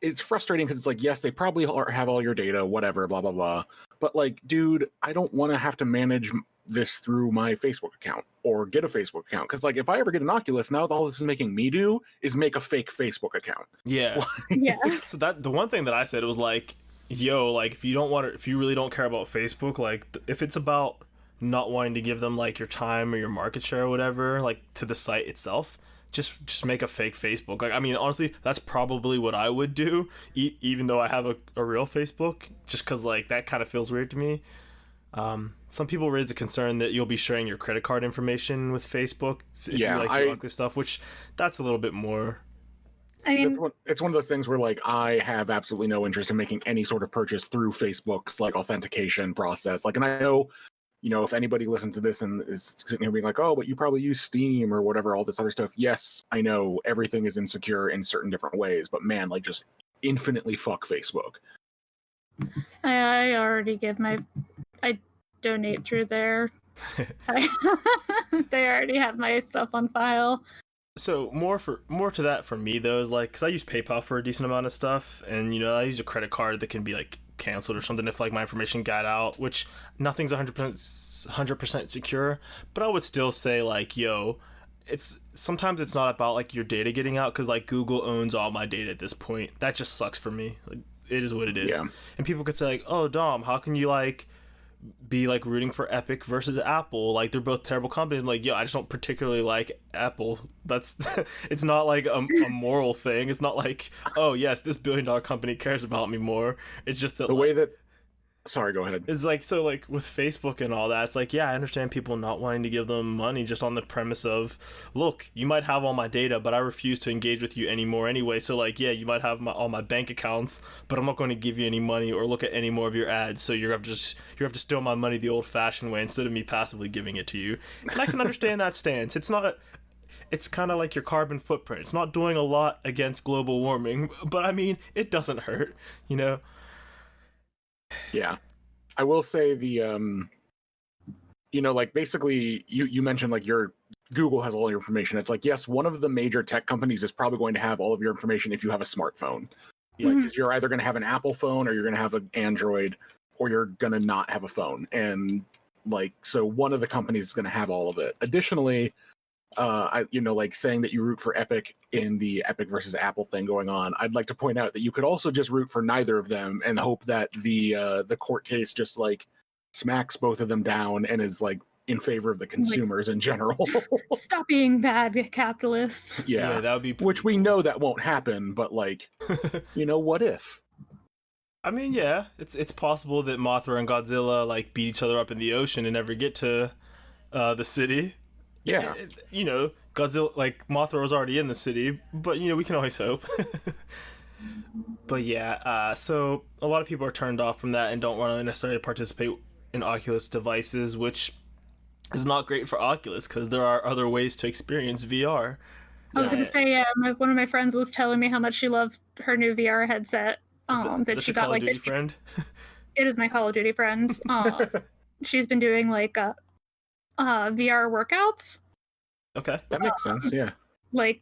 Speaker 3: it's frustrating because it's like, yes, they probably have all your data, whatever, blah blah blah, but like, dude, I don't want to have to manage this through my Facebook account or get a Facebook account, because like if I ever get an Oculus, now all this is making me do is make a fake Facebook account.
Speaker 1: Yeah.
Speaker 2: Yeah.
Speaker 1: So that the one thing that I said was like, yo, like if you really don't care about Facebook, like if it's about not wanting to give them like your time or your market share or whatever, like to the site itself, just make a fake Facebook. Like, I mean, honestly, that's probably what I would do, even though I have a real Facebook, just because like that kind of feels weird to me. Some people raise the concern that you'll be sharing your credit card information with Facebook if you like the ugly stuff, which that's a little bit more.
Speaker 2: I mean,
Speaker 3: it's one of those things where like I have absolutely no interest in making any sort of purchase through Facebook's like authentication process. Like, and I know, if anybody listens to this and is sitting here being like, oh, but you probably use Steam or whatever, all this other stuff. Yes, I know everything is insecure in certain different ways, but man, like just infinitely fuck Facebook.
Speaker 2: I already I donate through there. They already have my stuff on file.
Speaker 1: So more to that for me though is like, because I use PayPal for a decent amount of stuff, and I use a credit card that can be like canceled or something if like my information got out, which nothing's 100% secure, but I would still say like, yo, sometimes it's not about like your data getting out, because like Google owns all my data at this point. That just sucks for me. Like, it is what it is.
Speaker 3: Yeah.
Speaker 1: And people could say like, oh Dom, how can you like be like rooting for Epic versus Apple? Like they're both terrible companies. I'm like, yo, I just don't particularly like Apple. That's it's not like a moral thing. It's not like, oh yes, this $1 billion company cares about me more. It's just that
Speaker 3: the way that sorry, go ahead.
Speaker 1: It's like, so like with Facebook and all that, it's like, yeah, I understand people not wanting to give them money just on the premise of, look, you might have all my data, but I refuse to engage with you anymore anyway. So like, yeah, you might have all my bank accounts, but I'm not going to give you any money or look at any more of your ads. So you have to steal my money the old-fashioned way instead of me passively giving it to you. And I can understand that stance. it's kind of like your carbon footprint. It's not doing a lot against global warming, but I mean, it doesn't hurt, you know?
Speaker 3: Yeah. I will say like basically you mentioned like your Google has all your information. It's like, yes, one of the major tech companies is probably going to have all of your information if you have a smartphone.
Speaker 1: Yeah.
Speaker 3: Like, because you're either going to have an Apple phone or you're going to have an Android or you're going to not have a phone. And like, so one of the companies is going to have all of it. Additionally, like saying that you root for Epic in the Epic versus Apple thing going on, I'd like to point out that you could also just root for neither of them and hope that the court case just like smacks both of them down and is like in favor of the consumers in general.
Speaker 2: Stop being bad capitalists.
Speaker 3: Yeah,
Speaker 1: that would be
Speaker 3: which we know that won't happen, but like, what if?
Speaker 1: I mean, yeah, it's possible that Mothra and Godzilla like beat each other up in the ocean and never get to the city.
Speaker 3: Yeah.
Speaker 1: Godzilla, like, Mothra was already in the city, but, we can always hope. But yeah, so a lot of people are turned off from that and don't want to necessarily participate in Oculus devices, which is not great for Oculus because there are other ways to experience VR.
Speaker 2: I was going to say, one of my friends was telling me how much she loved her new VR headset.
Speaker 1: That she got, like, Call of Duty friend?
Speaker 2: It is my Call of Duty friend. She's been doing, like, VR workouts.
Speaker 1: Okay,
Speaker 3: that makes sense. Yeah,
Speaker 2: like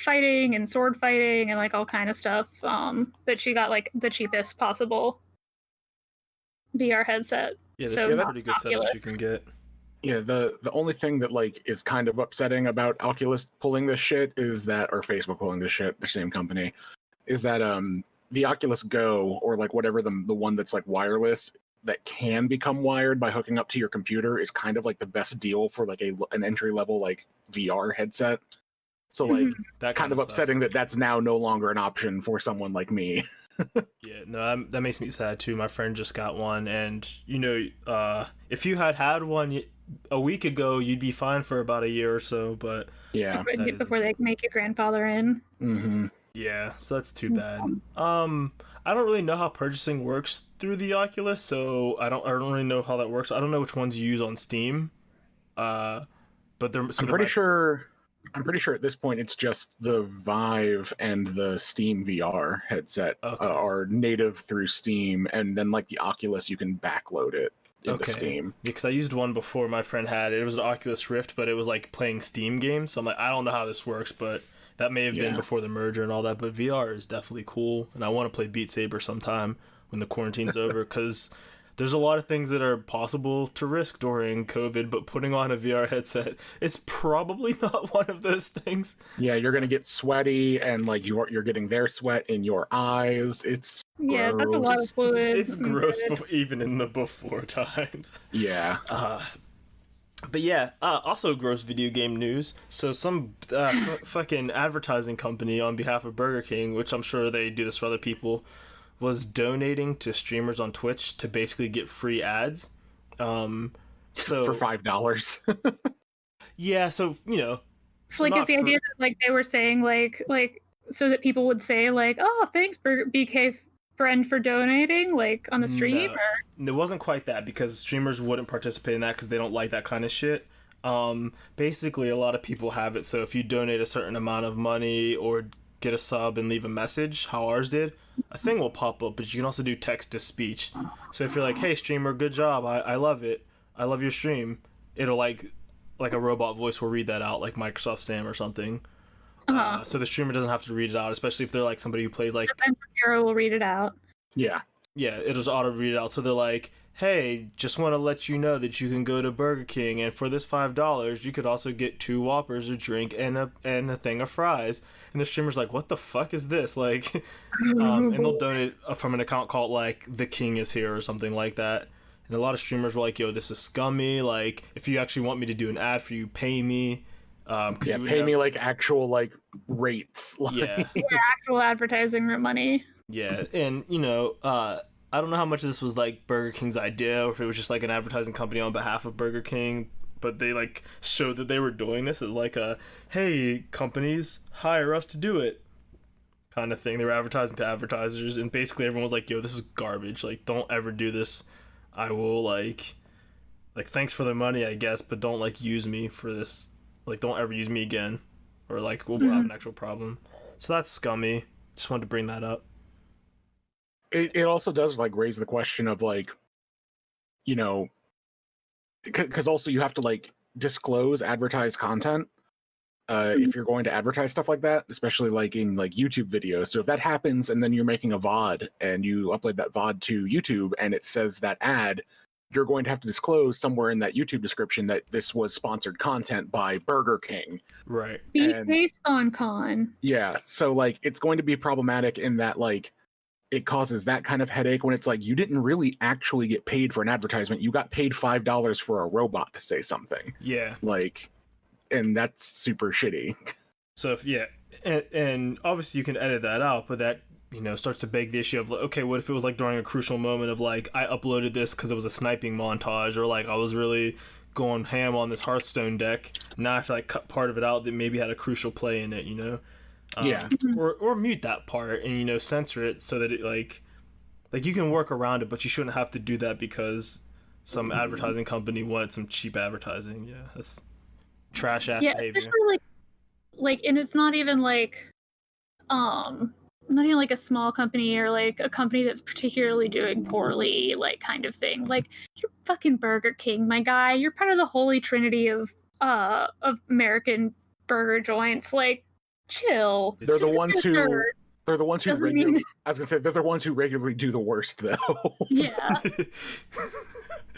Speaker 2: fighting and sword fighting and like all kind of stuff. But she got like the cheapest possible VR headset.
Speaker 1: Yeah, there's some pretty good setups you can get.
Speaker 3: Yeah, the only thing that like is kind of upsetting about Oculus pulling this shit is that, or Facebook pulling this shit, the same company, is that the Oculus Go, or like whatever the one that's like wireless that can become wired by hooking up to your computer, is kind of like the best deal for like an entry level like VR headset. So like that kind of upsetting that that's now no longer an option for someone like me.
Speaker 1: Yeah, no, that makes me sad too. My friend just got one, and if you had one a week ago, you'd be fine for about a year or so. But
Speaker 3: yeah,
Speaker 2: before they make your grandfather in.
Speaker 3: Mm-hmm.
Speaker 1: Yeah, so that's too bad. I don't really know how purchasing works through the Oculus, so I don't really know how that works. I don't know which ones you use on Steam. But they're
Speaker 3: I'm pretty sure at this point it's just the Vive and the Steam VR headset are native through Steam, and then like the Oculus you can backload it into Steam.
Speaker 1: Yeah, because I used one before my friend had it. It was an Oculus Rift, but it was like playing Steam games. So I'm like, I don't know how this works, but that may have been before the merger and all that. But VR is definitely cool, and I want to play Beat Saber sometime when the quarantine's over, because there's a lot of things that are possible to risk during COVID, but putting on a VR headset is probably not one of those things.
Speaker 3: Yeah, you're gonna get sweaty, and like you're getting their sweat in your eyes. It's gross.
Speaker 2: That's a lot of fluid.
Speaker 1: It's gross, even in the before times.
Speaker 3: Yeah.
Speaker 1: But yeah, also gross video game news. So some fucking advertising company on behalf of Burger King, which I'm sure they do this for other people, was donating to streamers on Twitch to basically get free ads. So
Speaker 3: for $5.
Speaker 1: Yeah, so
Speaker 2: So like, is the idea that like they were saying like so that people would say like, oh, thanks BK friend for donating, like on the stream?
Speaker 1: No, it wasn't quite that, because streamers wouldn't participate in that because they don't like that kind of shit. Basically, a lot of people have it, so if you donate a certain amount of money or get a sub and leave a message, how ours did, a thing will pop up, but you can also do text to speech. So if you're like, hey streamer, good job, I love it, I love your stream, it'll like a robot voice will read that out, like Microsoft Sam or something. So the streamer doesn't have to read it out, especially if they're like somebody who plays like...
Speaker 2: And Hero will read it out.
Speaker 3: Yeah,
Speaker 1: it'll just auto read it out. So they're like, hey, just want to let you know that you can go to Burger King, and for this $5, you could also get 2 Whoppers, a drink, and a thing of fries. And the streamer's like, what the fuck is this? Like, and they'll donate from an account called like The King is Here or something like that. And a lot of streamers were like, yo, this is scummy. Like, if you actually want me to do an ad for you, pay me.
Speaker 3: Pay me like actual like rates. Like...
Speaker 1: Yeah,
Speaker 2: actual advertising money.
Speaker 1: Yeah, and I don't know how much of this was like Burger King's idea, or if it was just like an advertising company on behalf of Burger King, but they like showed that they were doing this as like a, hey, companies, hire us to do it kind of thing. They were advertising to advertisers, and basically everyone was like, yo, this is garbage, like don't ever do this. I will like thanks for the money, I guess, but don't like use me for this Like, don't ever use me again, or like we'll have an actual problem. So that's scummy. Just wanted to bring that up.
Speaker 3: It also does like raise the question of like, you know, because also you have to like disclose advertised content if you're going to advertise stuff like that, especially like in like YouTube videos. So if that happens and then you're making a VOD and you upload that VOD to YouTube and it says that ad, you're going to have to disclose somewhere in that YouTube description that this was sponsored content by Burger King.
Speaker 1: Right.
Speaker 2: Based on con.
Speaker 3: Yeah. So like it's going to be problematic in that like it causes that kind of headache when it's like you didn't really actually get paid for an advertisement. You got paid $5 for a robot to say something.
Speaker 1: Yeah.
Speaker 3: Like, and that's super shitty.
Speaker 1: So if and obviously you can edit that out, but that starts to beg the issue of like, okay, what if it was like during a crucial moment of like I uploaded this because it was a sniping montage, or like I was really going ham on this Hearthstone deck. Now I have to like cut part of it out that maybe had a crucial play in it,
Speaker 3: Yeah.
Speaker 1: or mute that part and censor it so that it like you can work around it, but you shouldn't have to do that because some advertising company wanted some cheap advertising. Yeah, that's trash ass behavior.
Speaker 2: Especially like, and it's not even like a small company or like a company that's particularly doing poorly, like kind of thing. Like you're fucking Burger King, my guy. You're part of the holy trinity of American burger joints. Like, chill.
Speaker 3: They're the ones who
Speaker 2: Doesn't
Speaker 3: I was gonna say they're the ones who regularly do the worst though.
Speaker 2: Yeah.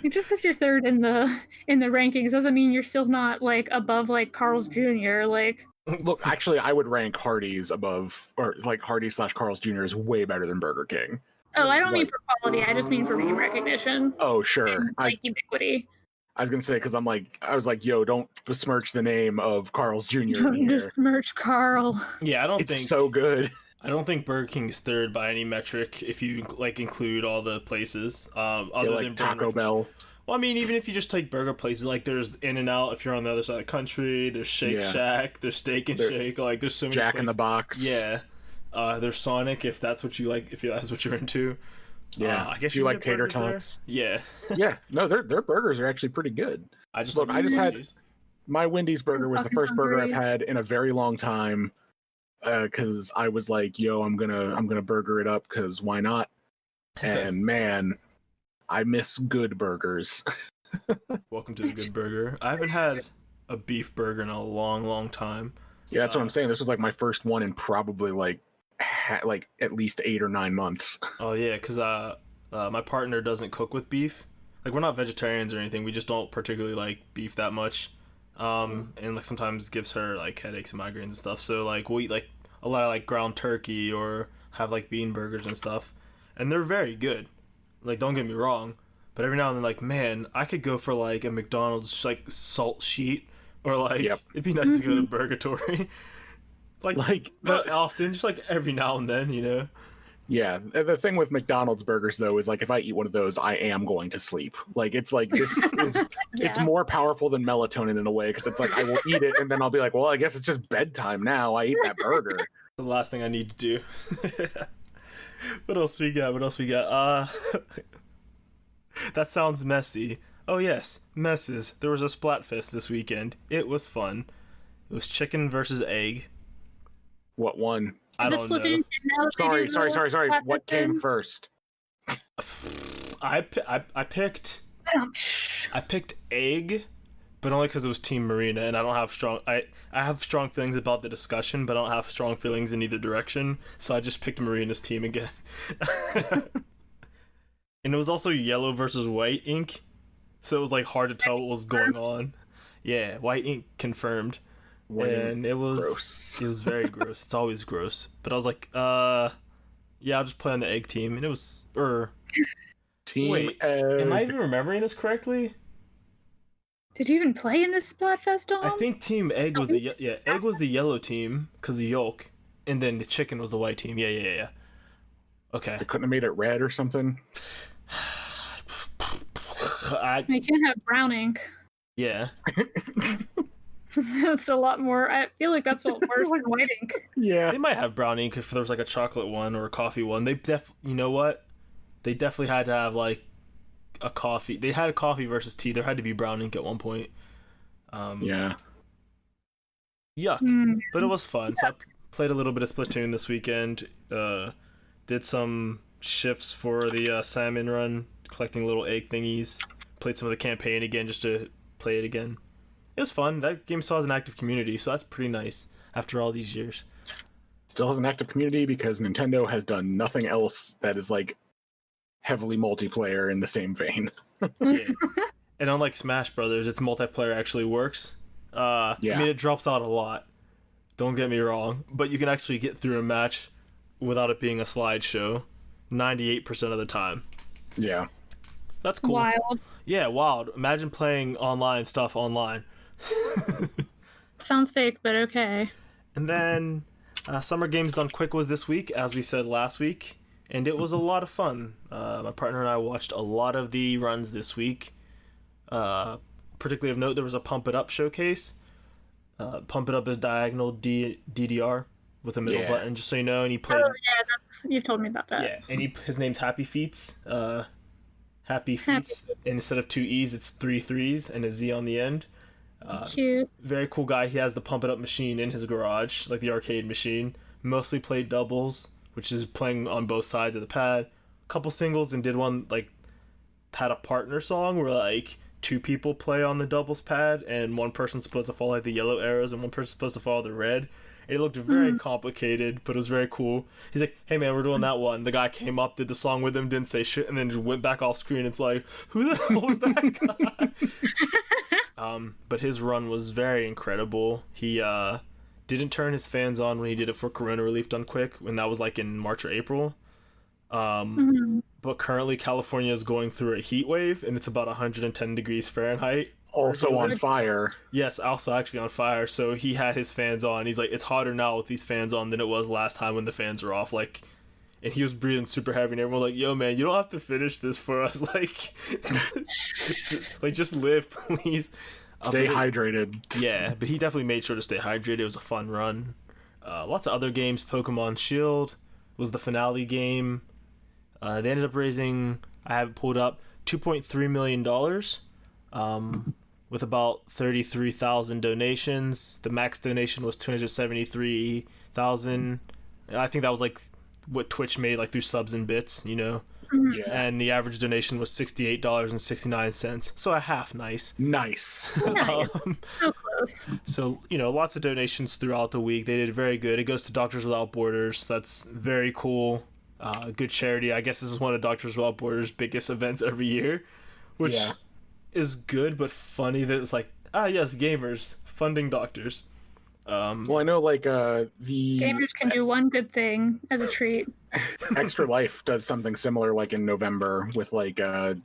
Speaker 2: Just because you're third in the rankings doesn't mean you're still not like above like Carl's Jr. Like,
Speaker 3: Look, actually, I would rank Hardee's above, or like Hardee's / Carl's Jr. is way better than Burger King.
Speaker 2: oh, I don't mean for quality. I just mean for name recognition.
Speaker 3: Oh, sure.
Speaker 2: And, like ubiquity.
Speaker 3: I was gonna say because I was like, yo, don't besmirch the name of Carl's Jr. in
Speaker 2: Don't
Speaker 3: here.
Speaker 2: besmirch Carl.
Speaker 1: Yeah,
Speaker 3: It's so good.
Speaker 1: I don't think Burger King is third by any metric if you like include all the places. Other
Speaker 3: like
Speaker 1: than
Speaker 3: Taco Bell.
Speaker 1: Well, I mean, even if you just take burger places, like there's In-N-Out if you're on the other side of the country, there's Shake Shack, there's Steak and Shake, like there's so many
Speaker 3: Jack
Speaker 1: places.
Speaker 3: in the Box.
Speaker 1: Yeah. There's Sonic if that's what you like, if that's what you're into.
Speaker 3: Yeah.
Speaker 1: I guess
Speaker 3: you like
Speaker 1: get
Speaker 3: tater
Speaker 1: burgers there.
Speaker 3: tots.
Speaker 1: Yeah.
Speaker 3: Yeah. No, their burgers are actually pretty good.
Speaker 1: I just
Speaker 3: just had
Speaker 1: cheese.
Speaker 3: My Wendy's burger was the
Speaker 2: fucking
Speaker 3: first burger I've
Speaker 2: hungry.
Speaker 3: had in a very long time. Because I was like, yo, I'm gonna burger it up because why not? And man, I miss good burgers.
Speaker 1: Welcome to the Good Burger. I haven't had a beef burger in a long, long time.
Speaker 3: Yeah, that's what I'm saying. This was like my first one in probably like at least 8 or 9 months.
Speaker 1: Oh yeah, because my partner doesn't cook with beef. Like we're not vegetarians or anything. We just don't particularly like beef that much. And like sometimes gives her like headaches and migraines and stuff. So like we'll eat like a lot of like ground turkey or have like bean burgers and stuff, and they're very good. Like don't get me wrong, but every now and then like man, I could go for like a McDonald's like salt sheet or like it'd be nice to go to Burgatory. like not often, just like every now and then.
Speaker 3: Yeah, the thing with McDonald's burgers though is like if I eat one of those, I am going to sleep. Like it's like it's more powerful than melatonin in a way because it's like I will eat it and then I'll be like, well, I guess it's just bedtime now. I eat that burger.
Speaker 1: The last thing I need to do. What else we got? That sounds messy. Oh yes, messes. There was a Splatfest this weekend. It was fun. It was chicken versus egg.
Speaker 3: What one?
Speaker 1: I don't know.
Speaker 3: Sorry. What came first?
Speaker 1: I picked egg, but only because it was Team Marina, and I don't have strong. I have strong feelings about the discussion, but I don't have strong feelings in either direction. So I just picked Marina's team again. And it was also yellow versus white ink, so it was like hard to tell what was going on. Yeah, white ink confirmed. And it was gross. It was very gross. It's always gross. But I was like, yeah, I'll just play on the egg team. And it was
Speaker 3: Team
Speaker 1: Wait,
Speaker 3: Egg.
Speaker 1: am I even remembering this correctly?
Speaker 2: Did you even play in this Splatfest, Dom?
Speaker 1: I think Team Egg was egg was the yellow team because the yolk, and then the chicken was the white team. Yeah. Okay.
Speaker 3: They couldn't have made it red or something.
Speaker 2: They can't have brown ink.
Speaker 1: Yeah.
Speaker 2: That's a lot more. I feel like that's what worse than white ink.
Speaker 3: Yeah.
Speaker 1: They might have brown ink if there was like a chocolate one or a coffee one. You know what? They definitely had to have like a coffee. They had a coffee versus tea. There had to be brown ink at one point.
Speaker 3: Yeah.
Speaker 1: Yuck.
Speaker 2: Mm.
Speaker 1: But it was fun. So I played a little bit of Splatoon this weekend. Did some shifts for the salmon run, collecting little egg thingies. Played some of the campaign again just to play it again. It was fun. That game still has an active community, so that's pretty nice after all these years.
Speaker 3: Still has an active community because Nintendo has done nothing else that is like heavily multiplayer in the same vein.
Speaker 1: Yeah. And unlike Smash Brothers, its multiplayer actually works. I mean, it drops out a lot. Don't get me wrong, but you can actually get through a match without it being a slideshow 98% of the time.
Speaker 3: Yeah.
Speaker 1: That's cool.
Speaker 2: Wild.
Speaker 1: Yeah, wild. Imagine playing online stuff online.
Speaker 2: Sounds fake, but okay.
Speaker 1: And then Summer Games Done Quick was this week, as we said last week, and it was a lot of fun. My partner and I watched a lot of the runs this week. Particularly of note, there was a Pump It Up showcase. Pump It Up is diagonal DDR with a middle button, just so you know. And he played.
Speaker 2: Oh yeah, you've told me about that.
Speaker 1: Yeah, and his name's Happy Feets. Happy Feets. And instead of 2 E's, it's 3 3's and a Z on the end.
Speaker 2: Cute.
Speaker 1: Very cool guy. He has the Pump It Up machine in his garage, like the arcade machine. Mostly played doubles, which is playing on both sides of the pad. Couple singles, and did one like had a partner song where like 2 people play on the doubles pad, and one person's supposed to follow like the yellow arrows, and one person's supposed to follow the red. It looked very complicated, but it was very cool. He's like, "Hey man, we're doing that one." The guy came up, did the song with him, didn't say shit, and then just went back off screen. It's like, who the hell was that guy? But his run was very incredible. He didn't turn his fans on when he did it for Corona Relief Done Quick, when that was like in March or April. But currently California is going through a heat wave, and it's about 110 degrees Fahrenheit.
Speaker 3: Also on fire.
Speaker 1: Yes, also actually on fire. So he had his fans on. He's like, it's hotter now with these fans on than it was last time when the fans were off. Like, and he was breathing super heavy, and everyone was like, "Yo, man, you don't have to finish this for us. Like, like just live, please."
Speaker 3: Stay hydrated.
Speaker 1: Yeah, but he definitely made sure to stay hydrated. It was a fun run. Lots of other games. Pokemon Shield was the finale game. They ended up raising, I have it pulled up, $2.3 million. With about 33,000 donations. The max donation was 273,000. I think that was like what Twitch made, like through subs and bits, you know.
Speaker 3: Yeah.
Speaker 1: And the average donation was $68.69. So a half nice.
Speaker 3: Nice.
Speaker 2: Nice. So close.
Speaker 1: So, you know, lots of donations throughout the week. They did very good. It goes to Doctors Without Borders. That's very cool. Good charity. I guess this is one of Doctors Without Borders' biggest events every year, which is good but funny that it's like, yes, gamers funding doctors.
Speaker 3: Well, I know like the
Speaker 2: Gamers can do one good thing as a treat.
Speaker 3: Extra Life does something similar, like in November with like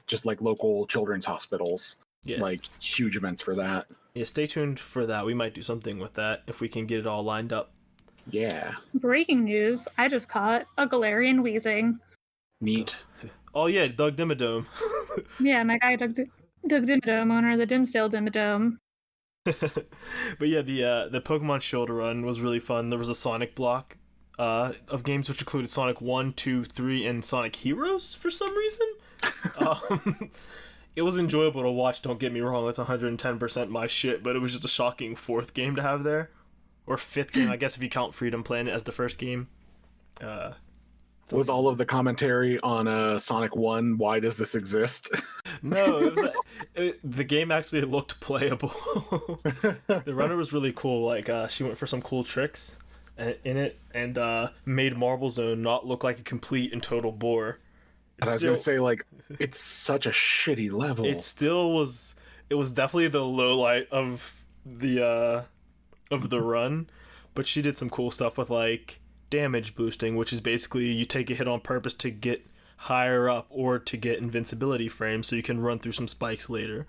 Speaker 3: just like local children's hospitals.
Speaker 1: Yeah.
Speaker 3: Like huge events for that.
Speaker 1: Yeah, stay tuned for that. We might do something with that if we can get it all lined up.
Speaker 3: Yeah.
Speaker 2: Breaking news, I just caught a Galarian wheezing.
Speaker 3: Neat.
Speaker 1: Oh yeah, Doug Dimmadome.
Speaker 2: Yeah, my guy Doug Dimmadome, owner of the Dimsdale Dimmadome.
Speaker 1: But yeah, the Pokemon Shield run was really fun. There was a Sonic block of games which included Sonic 1, 2, 3, and Sonic Heroes for some reason. It was enjoyable to watch, don't get me wrong, that's 110% my shit, but it was just a shocking 4th game to have there. Or 5th game, I guess, if you count Freedom Planet as the first game.
Speaker 3: Was all of the commentary on Sonic 1, why does this exist?
Speaker 1: No, the game actually looked playable. The runner was really cool. Like, she went for some cool tricks in it and made Marble Zone not look like a complete and total bore.
Speaker 3: And I was going to say, like, it's such a shitty level.
Speaker 1: It still was... It was definitely the low light of the run, but she did some cool stuff with, like, damage boosting, which is basically you take a hit on purpose to get higher up or to get invincibility frames so you can run through some spikes later.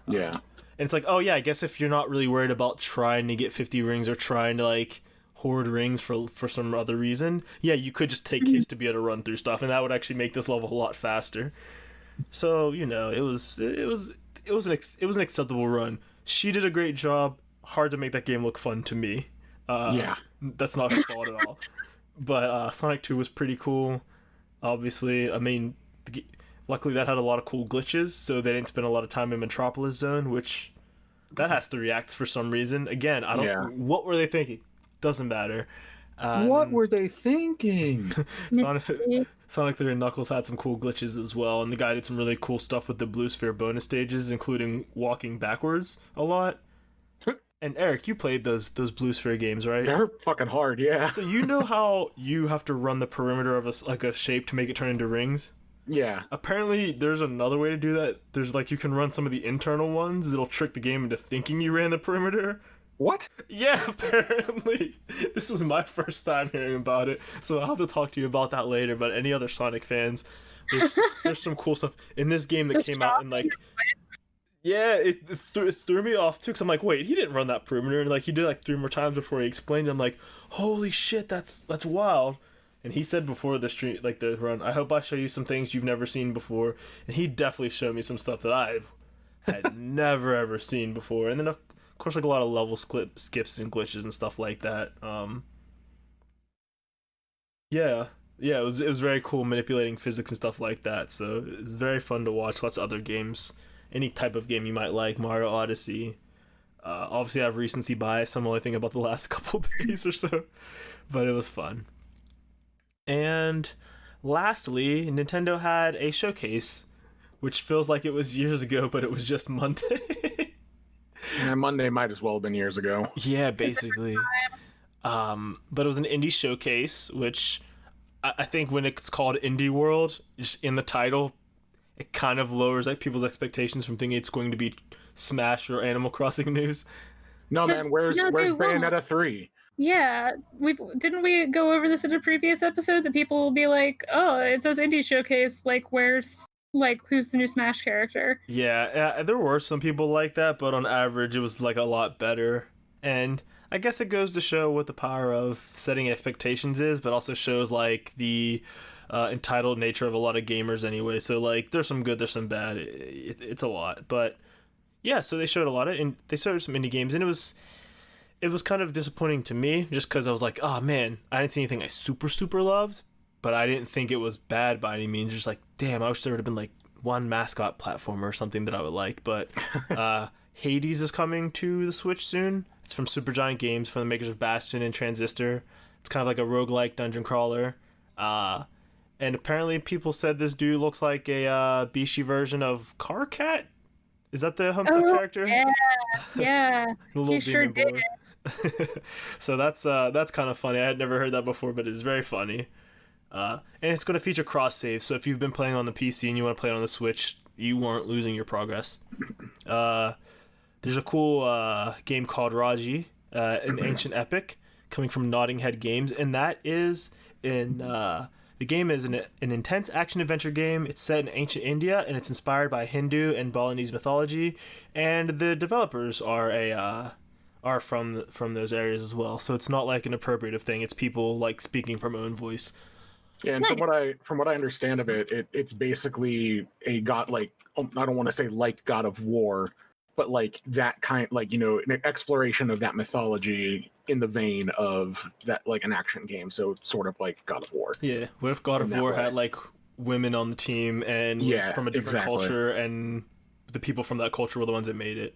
Speaker 3: Yeah.
Speaker 1: And it's like, oh yeah, I guess if you're not really worried about trying to get 50 rings or trying to like hoard rings for some other reason, yeah, you could just take hits to be able to run through stuff, and that would actually make this level a lot faster. So, you know, it was an acceptable run. She did a great job. Hard to make that game look fun to me.
Speaker 3: Yeah.
Speaker 1: That's not her fault at all. But Sonic 2 was pretty cool. Obviously, I mean, luckily that had a lot of cool glitches, so they didn't spend a lot of time in Metropolis Zone, which that has 3 acts for some reason. Again, I don't.
Speaker 3: Yeah.
Speaker 1: What were they thinking? Doesn't matter.
Speaker 3: What were they thinking?
Speaker 1: Sonic 3 and Knuckles had some cool glitches as well, and the guy did some really cool stuff with the Blue Sphere bonus stages, including walking backwards a lot. And Eric, you played those Blue Sphere games, right?
Speaker 3: They're fucking hard, yeah.
Speaker 1: So you know how you have to run the perimeter of a shape to make it turn into rings?
Speaker 3: Yeah.
Speaker 1: Apparently, there's another way to do that. There's you can run some of the internal ones that'll trick the game into thinking you ran the perimeter.
Speaker 3: What?
Speaker 1: Yeah, apparently. This was my first time hearing about it, so I'll have to talk to you about that later. But any other Sonic fans, there's some cool stuff in this game that came out in yeah, it threw me off too, because I'm like, wait, he didn't run that perimeter, and he did 3 more times before he explained it. I'm like, holy shit, that's wild. And he said before the stream, the run, I hope I show you some things you've never seen before. And he definitely showed me some stuff that I had never ever seen before. And then of course a lot of level skips and glitches and stuff like that. Yeah, it was very cool manipulating physics and stuff like that. So it's very fun to watch. Lots of other games, any type of game you might like, Mario Odyssey. Obviously I have recency bias, so I'm only thinking about the last couple days or so, but it was fun. And lastly, Nintendo had a showcase, which feels like it was years ago, but it was just Monday.
Speaker 3: Yeah, Monday might as well have been years ago.
Speaker 1: Yeah, basically. But it was an indie showcase, which I think when it's called Indie World, just in the title, it kind of lowers people's expectations from thinking it's going to be Smash or Animal Crossing news.
Speaker 3: No, man, where's Bayonetta 3?
Speaker 2: Yeah, didn't we go over this in a previous episode that people will be like, oh, it says indie showcase, where's who's the new Smash character?
Speaker 1: Yeah, there were some people like that, but on average it was a lot better. And I guess it goes to show what the power of setting expectations is, but also shows the entitled nature of a lot of gamers anyway. So there's some good, there's some bad. It's a lot, but yeah. So they showed a lot they showed some indie games, and it was kind of disappointing to me, just because I was like, oh man, I didn't see anything I super loved, but I didn't think it was bad by any means. Just damn, I wish there would have been one mascot platformer or something that I would like. But Hades is coming to the Switch soon. It's from Supergiant Games, from the makers of Bastion and Transistor. It's kind of a roguelike dungeon crawler. And apparently people said this dude looks like a Bishi version of Carcat. Is that the Homestead character?
Speaker 2: Yeah.
Speaker 1: He sure did. So that's kind of funny. I had never heard that before, but it's very funny. And it's going to feature cross save, so if you've been playing on the PC and you want to play it on the Switch, you aren't losing your progress. There's a cool game called Raji, an ancient epic, coming from Notting Head Games, and that is the game is an intense action adventure game. It's set in ancient India, and it's inspired by Hindu and Balinese mythology, and the developers are from those areas as well. So it's not an appropriative thing. It's people speaking from own voice.
Speaker 3: Yeah, and from what I understand of it, it's basically a god I don't want to say God of War, but that kind an exploration of that mythology in the vein of that an action game. So it's sort of like God of War.
Speaker 1: Yeah. What if God of War had women on the team and was from a different culture, and the people from that culture were the ones that made it?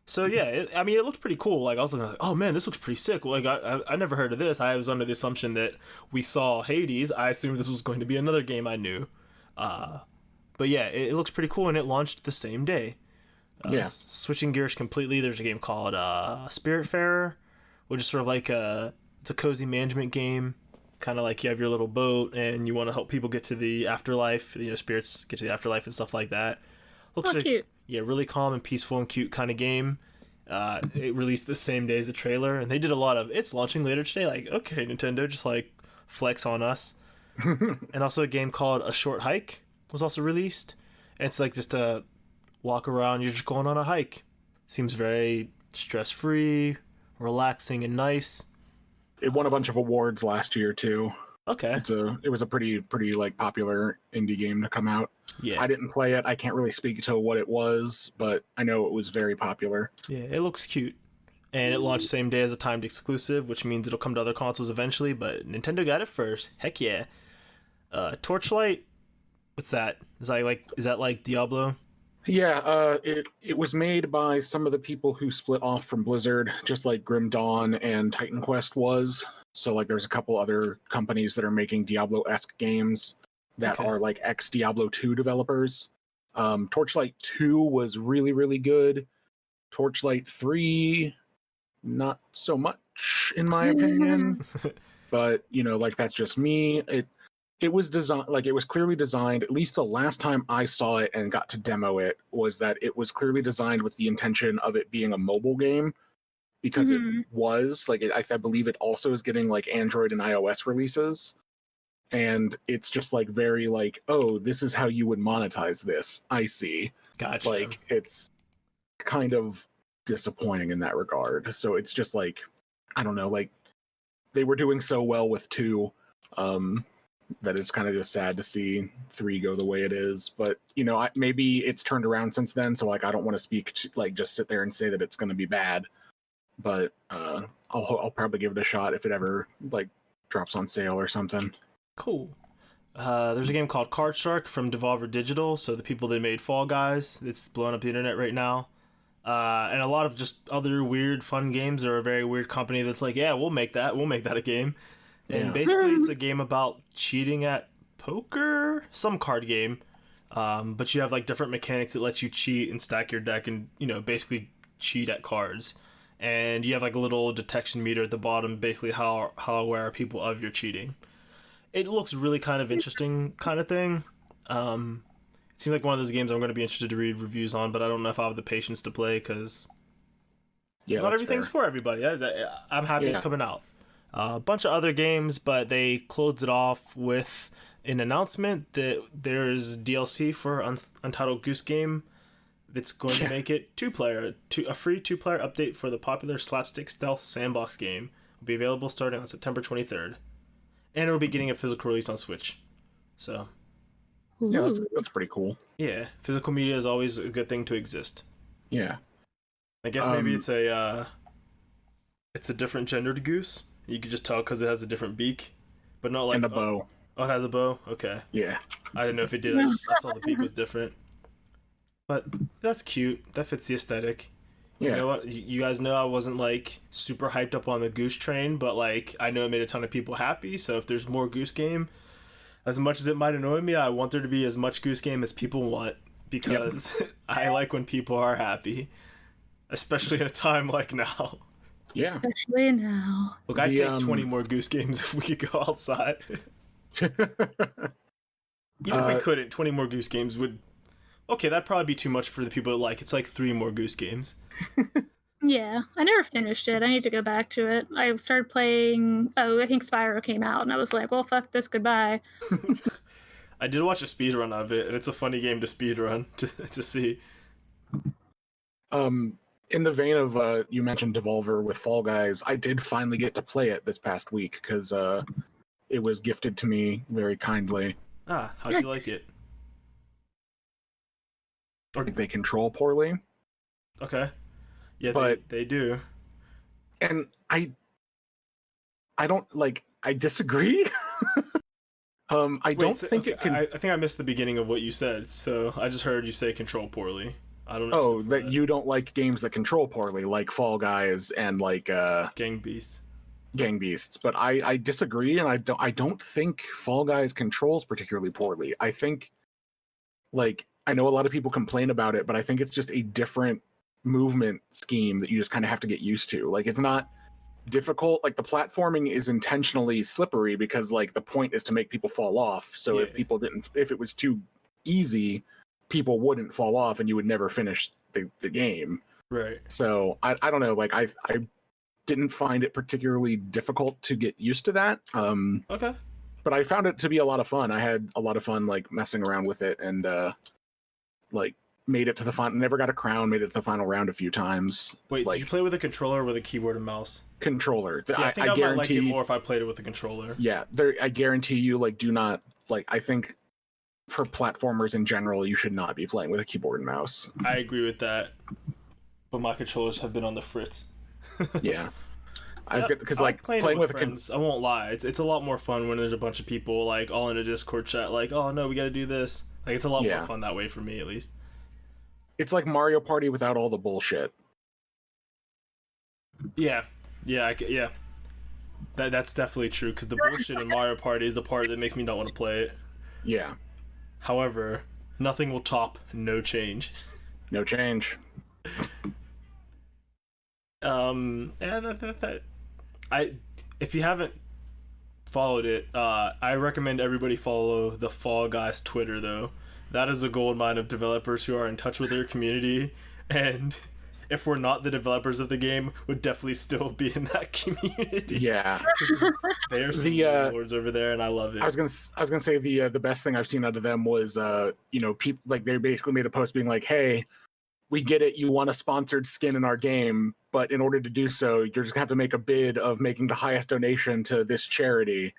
Speaker 1: So yeah, it looked pretty cool. I was looking oh man, this looks pretty sick. I never heard of this. I was under the assumption that we saw Hades. I assumed this was going to be another game I knew. But yeah, it looks pretty cool, and it launched the same day. Switching gears completely, there's a game called Spiritfarer, which is sort of it's a cozy management game. Kind of you have your little boat, and you want to help people get to the afterlife. Spirits get to the afterlife and stuff like that. Looks
Speaker 2: cute.
Speaker 1: Yeah, really calm and peaceful and cute kind of game. It released the same day as the trailer, and they did a lot of it's launching later today. Okay, Nintendo, just flex on us. And also a game called A Short Hike was also released. And it's just a walk around, you're just going on a hike. Seems very stress-free, relaxing, and nice.
Speaker 3: It won a bunch of awards last year too.
Speaker 1: Okay.
Speaker 3: It was a pretty popular indie game to come out.
Speaker 1: Yeah.
Speaker 3: I didn't play it. I can't really speak to what it was, but I know it was very popular.
Speaker 1: Yeah, it looks cute. And it launched same day as a timed exclusive, which means it'll come to other consoles eventually, but Nintendo got it first. Heck yeah. Torchlight, what's that? Is that like Diablo?
Speaker 3: Yeah, it was made by some of the people who split off from Blizzard, just like Grim Dawn and Titan Quest was. So like there's a couple other companies that are making Diablo-esque games that
Speaker 1: Okay.
Speaker 3: are like ex-Diablo 2 developers. Torchlight 2 was really, really good. Torchlight 3, not so much, in my opinion. But, you know, like that's just me. It was designed, like it was clearly designed, at least the last time I saw it and got to demo it, was that it was clearly designed with the intention of it being a mobile game, because it was like I believe it also is getting like Android and iOS releases, and it's just like very like, oh, this is how you would monetize this. I see.
Speaker 1: Gotcha.
Speaker 3: Like it's kind of disappointing in that regard. So it's just like, I don't know, like they were doing so well with 2, that it's kind of just sad to see 3 go the way it is. But you know, maybe it's turned around since then, so like I don't want to speak to, like just sit there and say that it's going to be bad. But I'll probably give it a shot if it ever like drops on sale or something.
Speaker 1: Cool. There's a game called Card Shark from Devolver Digital, so the people that made Fall Guys. It's blowing up the internet right now. And a lot of just other weird, fun games. Are a very weird company that's like, yeah, we'll make that a game. And
Speaker 3: Yeah.
Speaker 1: basically, it's a game about cheating at poker, some card game. But you have like different mechanics that let you cheat and stack your deck, and you know, basically cheat at cards. And you have like a little detection meter at the bottom, basically how aware are people of your cheating. It looks really kind of interesting, kind of thing. It seems like one of those games I'm going to be interested to read reviews on, but I don't know if I have the patience to play because not everything's for everybody. I'm happy it's coming out. A bunch of other games, but they closed it off with an announcement that there's DLC for Untitled Goose Game that's going to make it a free 2-player update for the popular slapstick stealth sandbox game. Will be available starting on September 23rd. And it'll be getting a physical release on Switch. So,
Speaker 3: yeah, that's pretty cool.
Speaker 1: Yeah, physical media is always a good thing to exist.
Speaker 3: Yeah.
Speaker 1: I guess maybe it's a different gendered goose. You could just tell because it has a different beak, but not like
Speaker 3: and a bow.
Speaker 1: Oh, it has a bow? Okay.
Speaker 3: Yeah.
Speaker 1: I didn't know if it did. I saw the beak was different. But that's cute. That fits the aesthetic.
Speaker 3: Yeah.
Speaker 1: You know what? You guys know I wasn't like super hyped up on the Goose train, but like I know it made a ton of people happy. So if there's more Goose Game, as much as it might annoy me, I want there to be as much Goose Game as people want, because I like when people are happy, especially at a time like now.
Speaker 3: Yeah.
Speaker 2: Especially now.
Speaker 1: Look, I'd take 20 more Goose Games if we could go outside. Even if we couldn't, 20 more Goose Games would... Okay, that'd probably be too much for the people that like. It's like 3 more Goose Games.
Speaker 2: Yeah, I never finished it. I need to go back to it. I started playing... Oh, I think Spyro came out, and I was like, well, fuck this, goodbye.
Speaker 1: I did watch a speedrun of it, and it's a funny game to speedrun to see.
Speaker 3: In the vein of you mentioned Devolver with Fall Guys, I did finally get to play it this past week because it was gifted to me very kindly.
Speaker 1: Ah, how'd you like it?
Speaker 3: Or they control poorly.
Speaker 1: Okay. Yeah,
Speaker 3: but
Speaker 1: they do.
Speaker 3: And I don't like. I disagree. I don't think it can.
Speaker 1: I think I missed the beginning of what you said, so I just heard you say control poorly. I don't know.
Speaker 3: Oh, that you don't like games that control poorly, like Fall Guys and like
Speaker 1: Gang Beasts.
Speaker 3: Gang Beasts. But I disagree, and I don't think Fall Guys controls particularly poorly. I think, like, I know a lot of people complain about it, but I think it's just a different movement scheme that you just kind of have to get used to. Like, it's not difficult. Like, the platforming is intentionally slippery because, like, the point is to make people fall off. So if it was too easy, people wouldn't fall off and you would never finish the game.
Speaker 1: Right.
Speaker 3: So I don't know. Like, I didn't find it particularly difficult to get used to that.
Speaker 1: Okay.
Speaker 3: But I found it to be a lot of fun. I had a lot of fun, like, messing around with it, and like, made it to the final. Never got a crown. Made it to the final round a few times.
Speaker 1: Wait,
Speaker 3: like,
Speaker 1: did you play with a controller or with a keyboard and mouse?
Speaker 3: Controller.
Speaker 1: See, I think I might like it more if I played it with a controller.
Speaker 3: Yeah, I guarantee you, like, do not, like, I think for platformers in general, you should not be playing with a keyboard and mouse.
Speaker 1: I agree with that, but my controllers have been on the fritz.
Speaker 3: Yeah. I was because
Speaker 1: I
Speaker 3: like
Speaker 1: playing with friends. I won't lie. It's a lot more fun when there's a bunch of people like all in a Discord chat. Like, oh no, we got to do this. Like, it's a lot more fun that way for me, at least.
Speaker 3: It's like Mario Party without all the bullshit.
Speaker 1: Yeah. That's definitely true, because the bullshit in Mario Party is the part that makes me not want to play it.
Speaker 3: Yeah.
Speaker 1: However, nothing will top no change.
Speaker 3: No change.
Speaker 1: If you haven't followed it, I recommend everybody follow the Fall Guys Twitter, though. That is a gold mine of developers who are in touch with their community, and if we're not the developers of the game, would definitely still be in that community.
Speaker 3: Yeah.
Speaker 1: They are some lords over there, and I love it.
Speaker 3: I was gonna say the best thing I've seen out of them was people, like, they basically made a post being like, hey, we get it, you want a sponsored skin in our game, but in order to do so, you're just gonna have to make a bid of making the highest donation to this charity.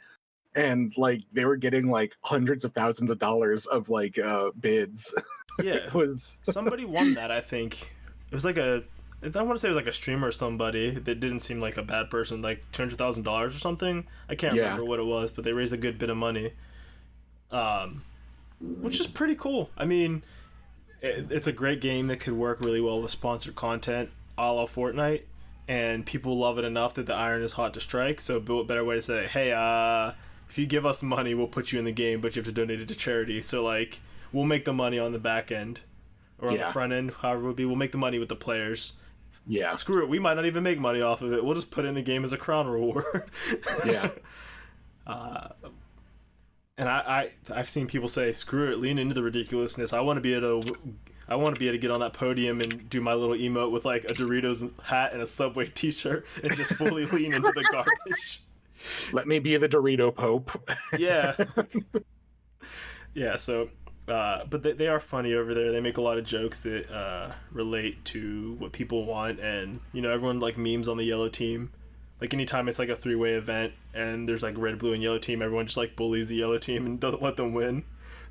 Speaker 3: And like they were getting like hundreds of thousands of dollars of like bids.
Speaker 1: Yeah,
Speaker 3: it was
Speaker 1: somebody won that. I think it was like I want to say it was like a streamer or somebody that didn't seem like a bad person, like $200,000 or something. I can't remember what it was, but they raised a good bit of money, which is pretty cool. I mean, it's a great game that could work really well with sponsored content, a la Fortnite, and people love it enough that the iron is hot to strike. So, a better way to say, hey, if you give us money, we'll put you in the game, but you have to donate it to charity. So, like, we'll make the money on the back end, or on the front end, however it would be. We'll make the money with the players.
Speaker 3: Yeah.
Speaker 1: Screw it. We might not even make money off of it. We'll just put it in the game as a crown reward.
Speaker 3: Yeah.
Speaker 1: And I've seen people say, screw it, lean into the ridiculousness. I want to be able to get on that podium and do my little emote with like a Doritos hat and a Subway t-shirt and just fully lean into the garbage.
Speaker 3: Let me be the Dorito Pope.
Speaker 1: Yeah. Yeah, so but they are funny over there. They make a lot of jokes that relate to what people want, and you know, everyone like memes on the yellow team. Like anytime it's like a 3-way event and there's like red, blue, and yellow team, everyone just like bullies the yellow team and doesn't let them win.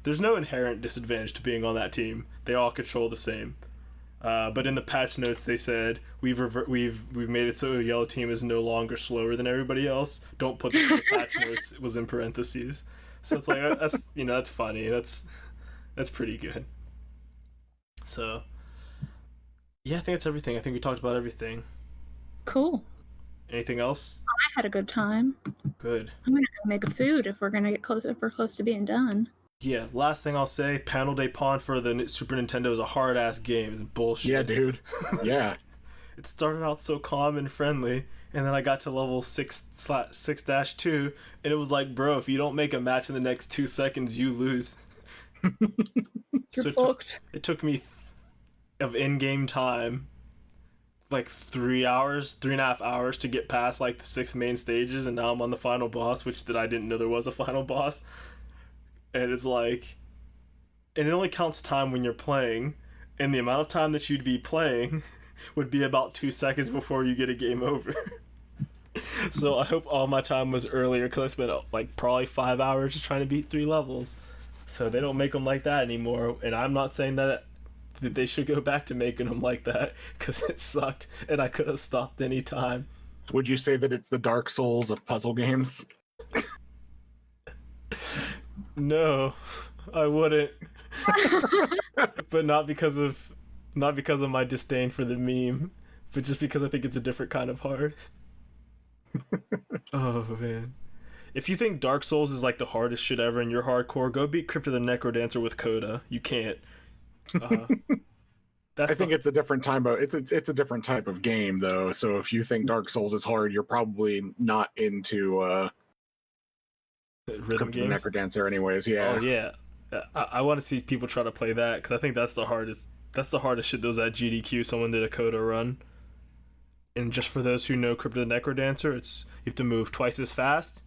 Speaker 1: There's no inherent disadvantage to being on that team. They all control the same. But in the patch notes, they said we've made it so the yellow team is no longer slower than everybody else. Don't put this in the patch notes. It was in parentheses. So it's like that's funny. That's pretty good. So yeah, I think that's everything. I think we talked about everything.
Speaker 2: Cool.
Speaker 1: Anything else?
Speaker 2: I had a good time.
Speaker 1: Good.
Speaker 2: I'm gonna go make a food if we're close to being done.
Speaker 1: Yeah, last thing I'll say, Panel de Pon for the Super Nintendo is a hard-ass game. It's bullshit.
Speaker 3: Yeah, dude. Yeah.
Speaker 1: It started out so calm and friendly, and then I got to level 6-2, and it was like, bro, if you don't make a match in the next 2 seconds, you lose.
Speaker 2: You're fucked.
Speaker 1: It took me of in-game time like 3.5 hours to get past like the 6 main stages, and now I'm on the final boss, which I didn't know there was a final boss. And it's like, and it only counts time when you're playing, and the amount of time that you'd be playing would be about 2 seconds before you get a game over. So I hope all my time was earlier, because I spent like probably 5 hours just trying to beat 3 levels. So they don't make them like that anymore, and I'm not saying that they should go back to making them like that, because it sucked and I could have stopped any time.
Speaker 3: Would you say that it's the Dark Souls of puzzle games?
Speaker 1: No, I wouldn't. But not because of my disdain for the meme, but just because I think it's a different kind of hard. Oh man. If you think Dark Souls is like the hardest shit ever and you're hardcore, go beat Crypt of the Necrodancer with Coda. You can't.
Speaker 3: I think it's a different time. It's a different type of game, though. So if you think Dark Souls is hard, you're probably not into
Speaker 1: rhythm
Speaker 3: games? Necrodancer, anyways. Yeah.
Speaker 1: Oh yeah. I want to see people try to play that, because I think that's the hardest. That's the hardest shit. Those at GDQ, someone did a Coda run. And just for those who know Crypt of the Necrodancer, you have to move twice as fast.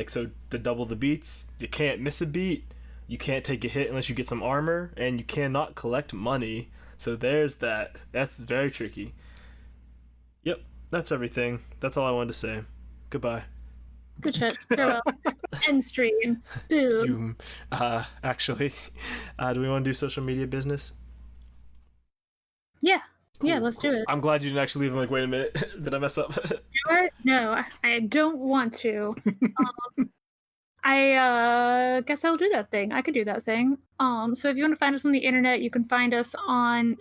Speaker 1: So to double the beats, you can't miss a beat. You can't take a hit unless you get some armor, and you cannot collect money. So there's that. That's very tricky. Yep, that's everything. That's all I wanted to say. Goodbye.
Speaker 2: Good shit. Farewell. End stream. Boom.
Speaker 1: Actually, do we want to do social media business?
Speaker 2: Yeah.
Speaker 1: Cool,
Speaker 2: yeah, let's do it.
Speaker 1: I'm glad you didn't actually leave. I'm like, wait a minute. Did I mess up?
Speaker 2: No, I don't want to. I guess I'll do that thing. I could do that thing. So if you want to find us on the internet, you can find us on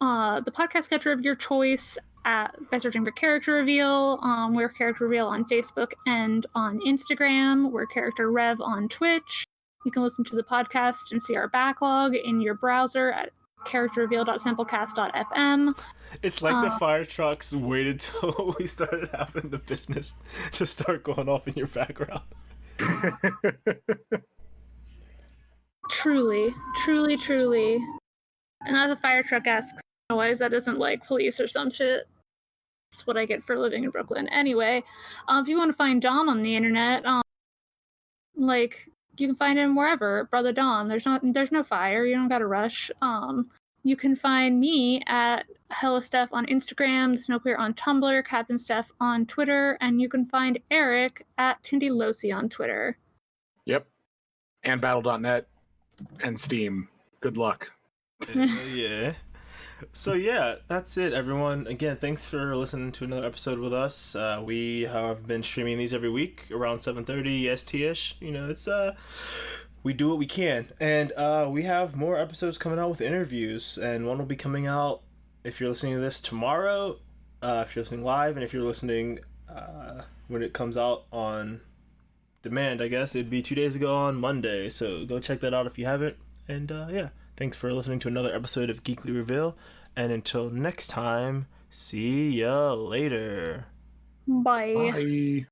Speaker 2: the podcast catcher of your choice by searching for Character Reveal. We're Character Reveal on Facebook and on Instagram. We're Character Rev on Twitch. You can listen to the podcast and see our backlog in your browser at characterreveal.samplecast.fm.
Speaker 1: It's like the fire trucks waited till we started having the business to start going off in your background.
Speaker 2: Truly. And as a fire truck asks noise, that isn't like police or some shit. That's what I get for living in Brooklyn. Anyway, if you want to find Dom on the internet, like you can find him wherever, Brother Dom. There's no fire. You don't gotta rush. You can find me at Hella Steph on Instagram, Snowclear on Tumblr, Captain Steph on Twitter, and you can find Eric at Tindy Losi on Twitter.
Speaker 3: Yep. And Battle.net and Steam. Good luck.
Speaker 1: Yeah. So yeah, that's it, everyone. Again, thanks for listening to another episode with us. We have been streaming these every week around 7:30 EST-ish. You know, it's we do what we can, and we have more episodes coming out with interviews, and one will be coming out if you're listening to this tomorrow, if you're listening live, and if you're listening when it comes out on demand, I guess it'd be 2 days ago on Monday. So go check that out if you haven't. And yeah. Thanks for listening to another episode of Geekly Reveal, and until next time, see ya later.
Speaker 2: Bye.
Speaker 3: Bye.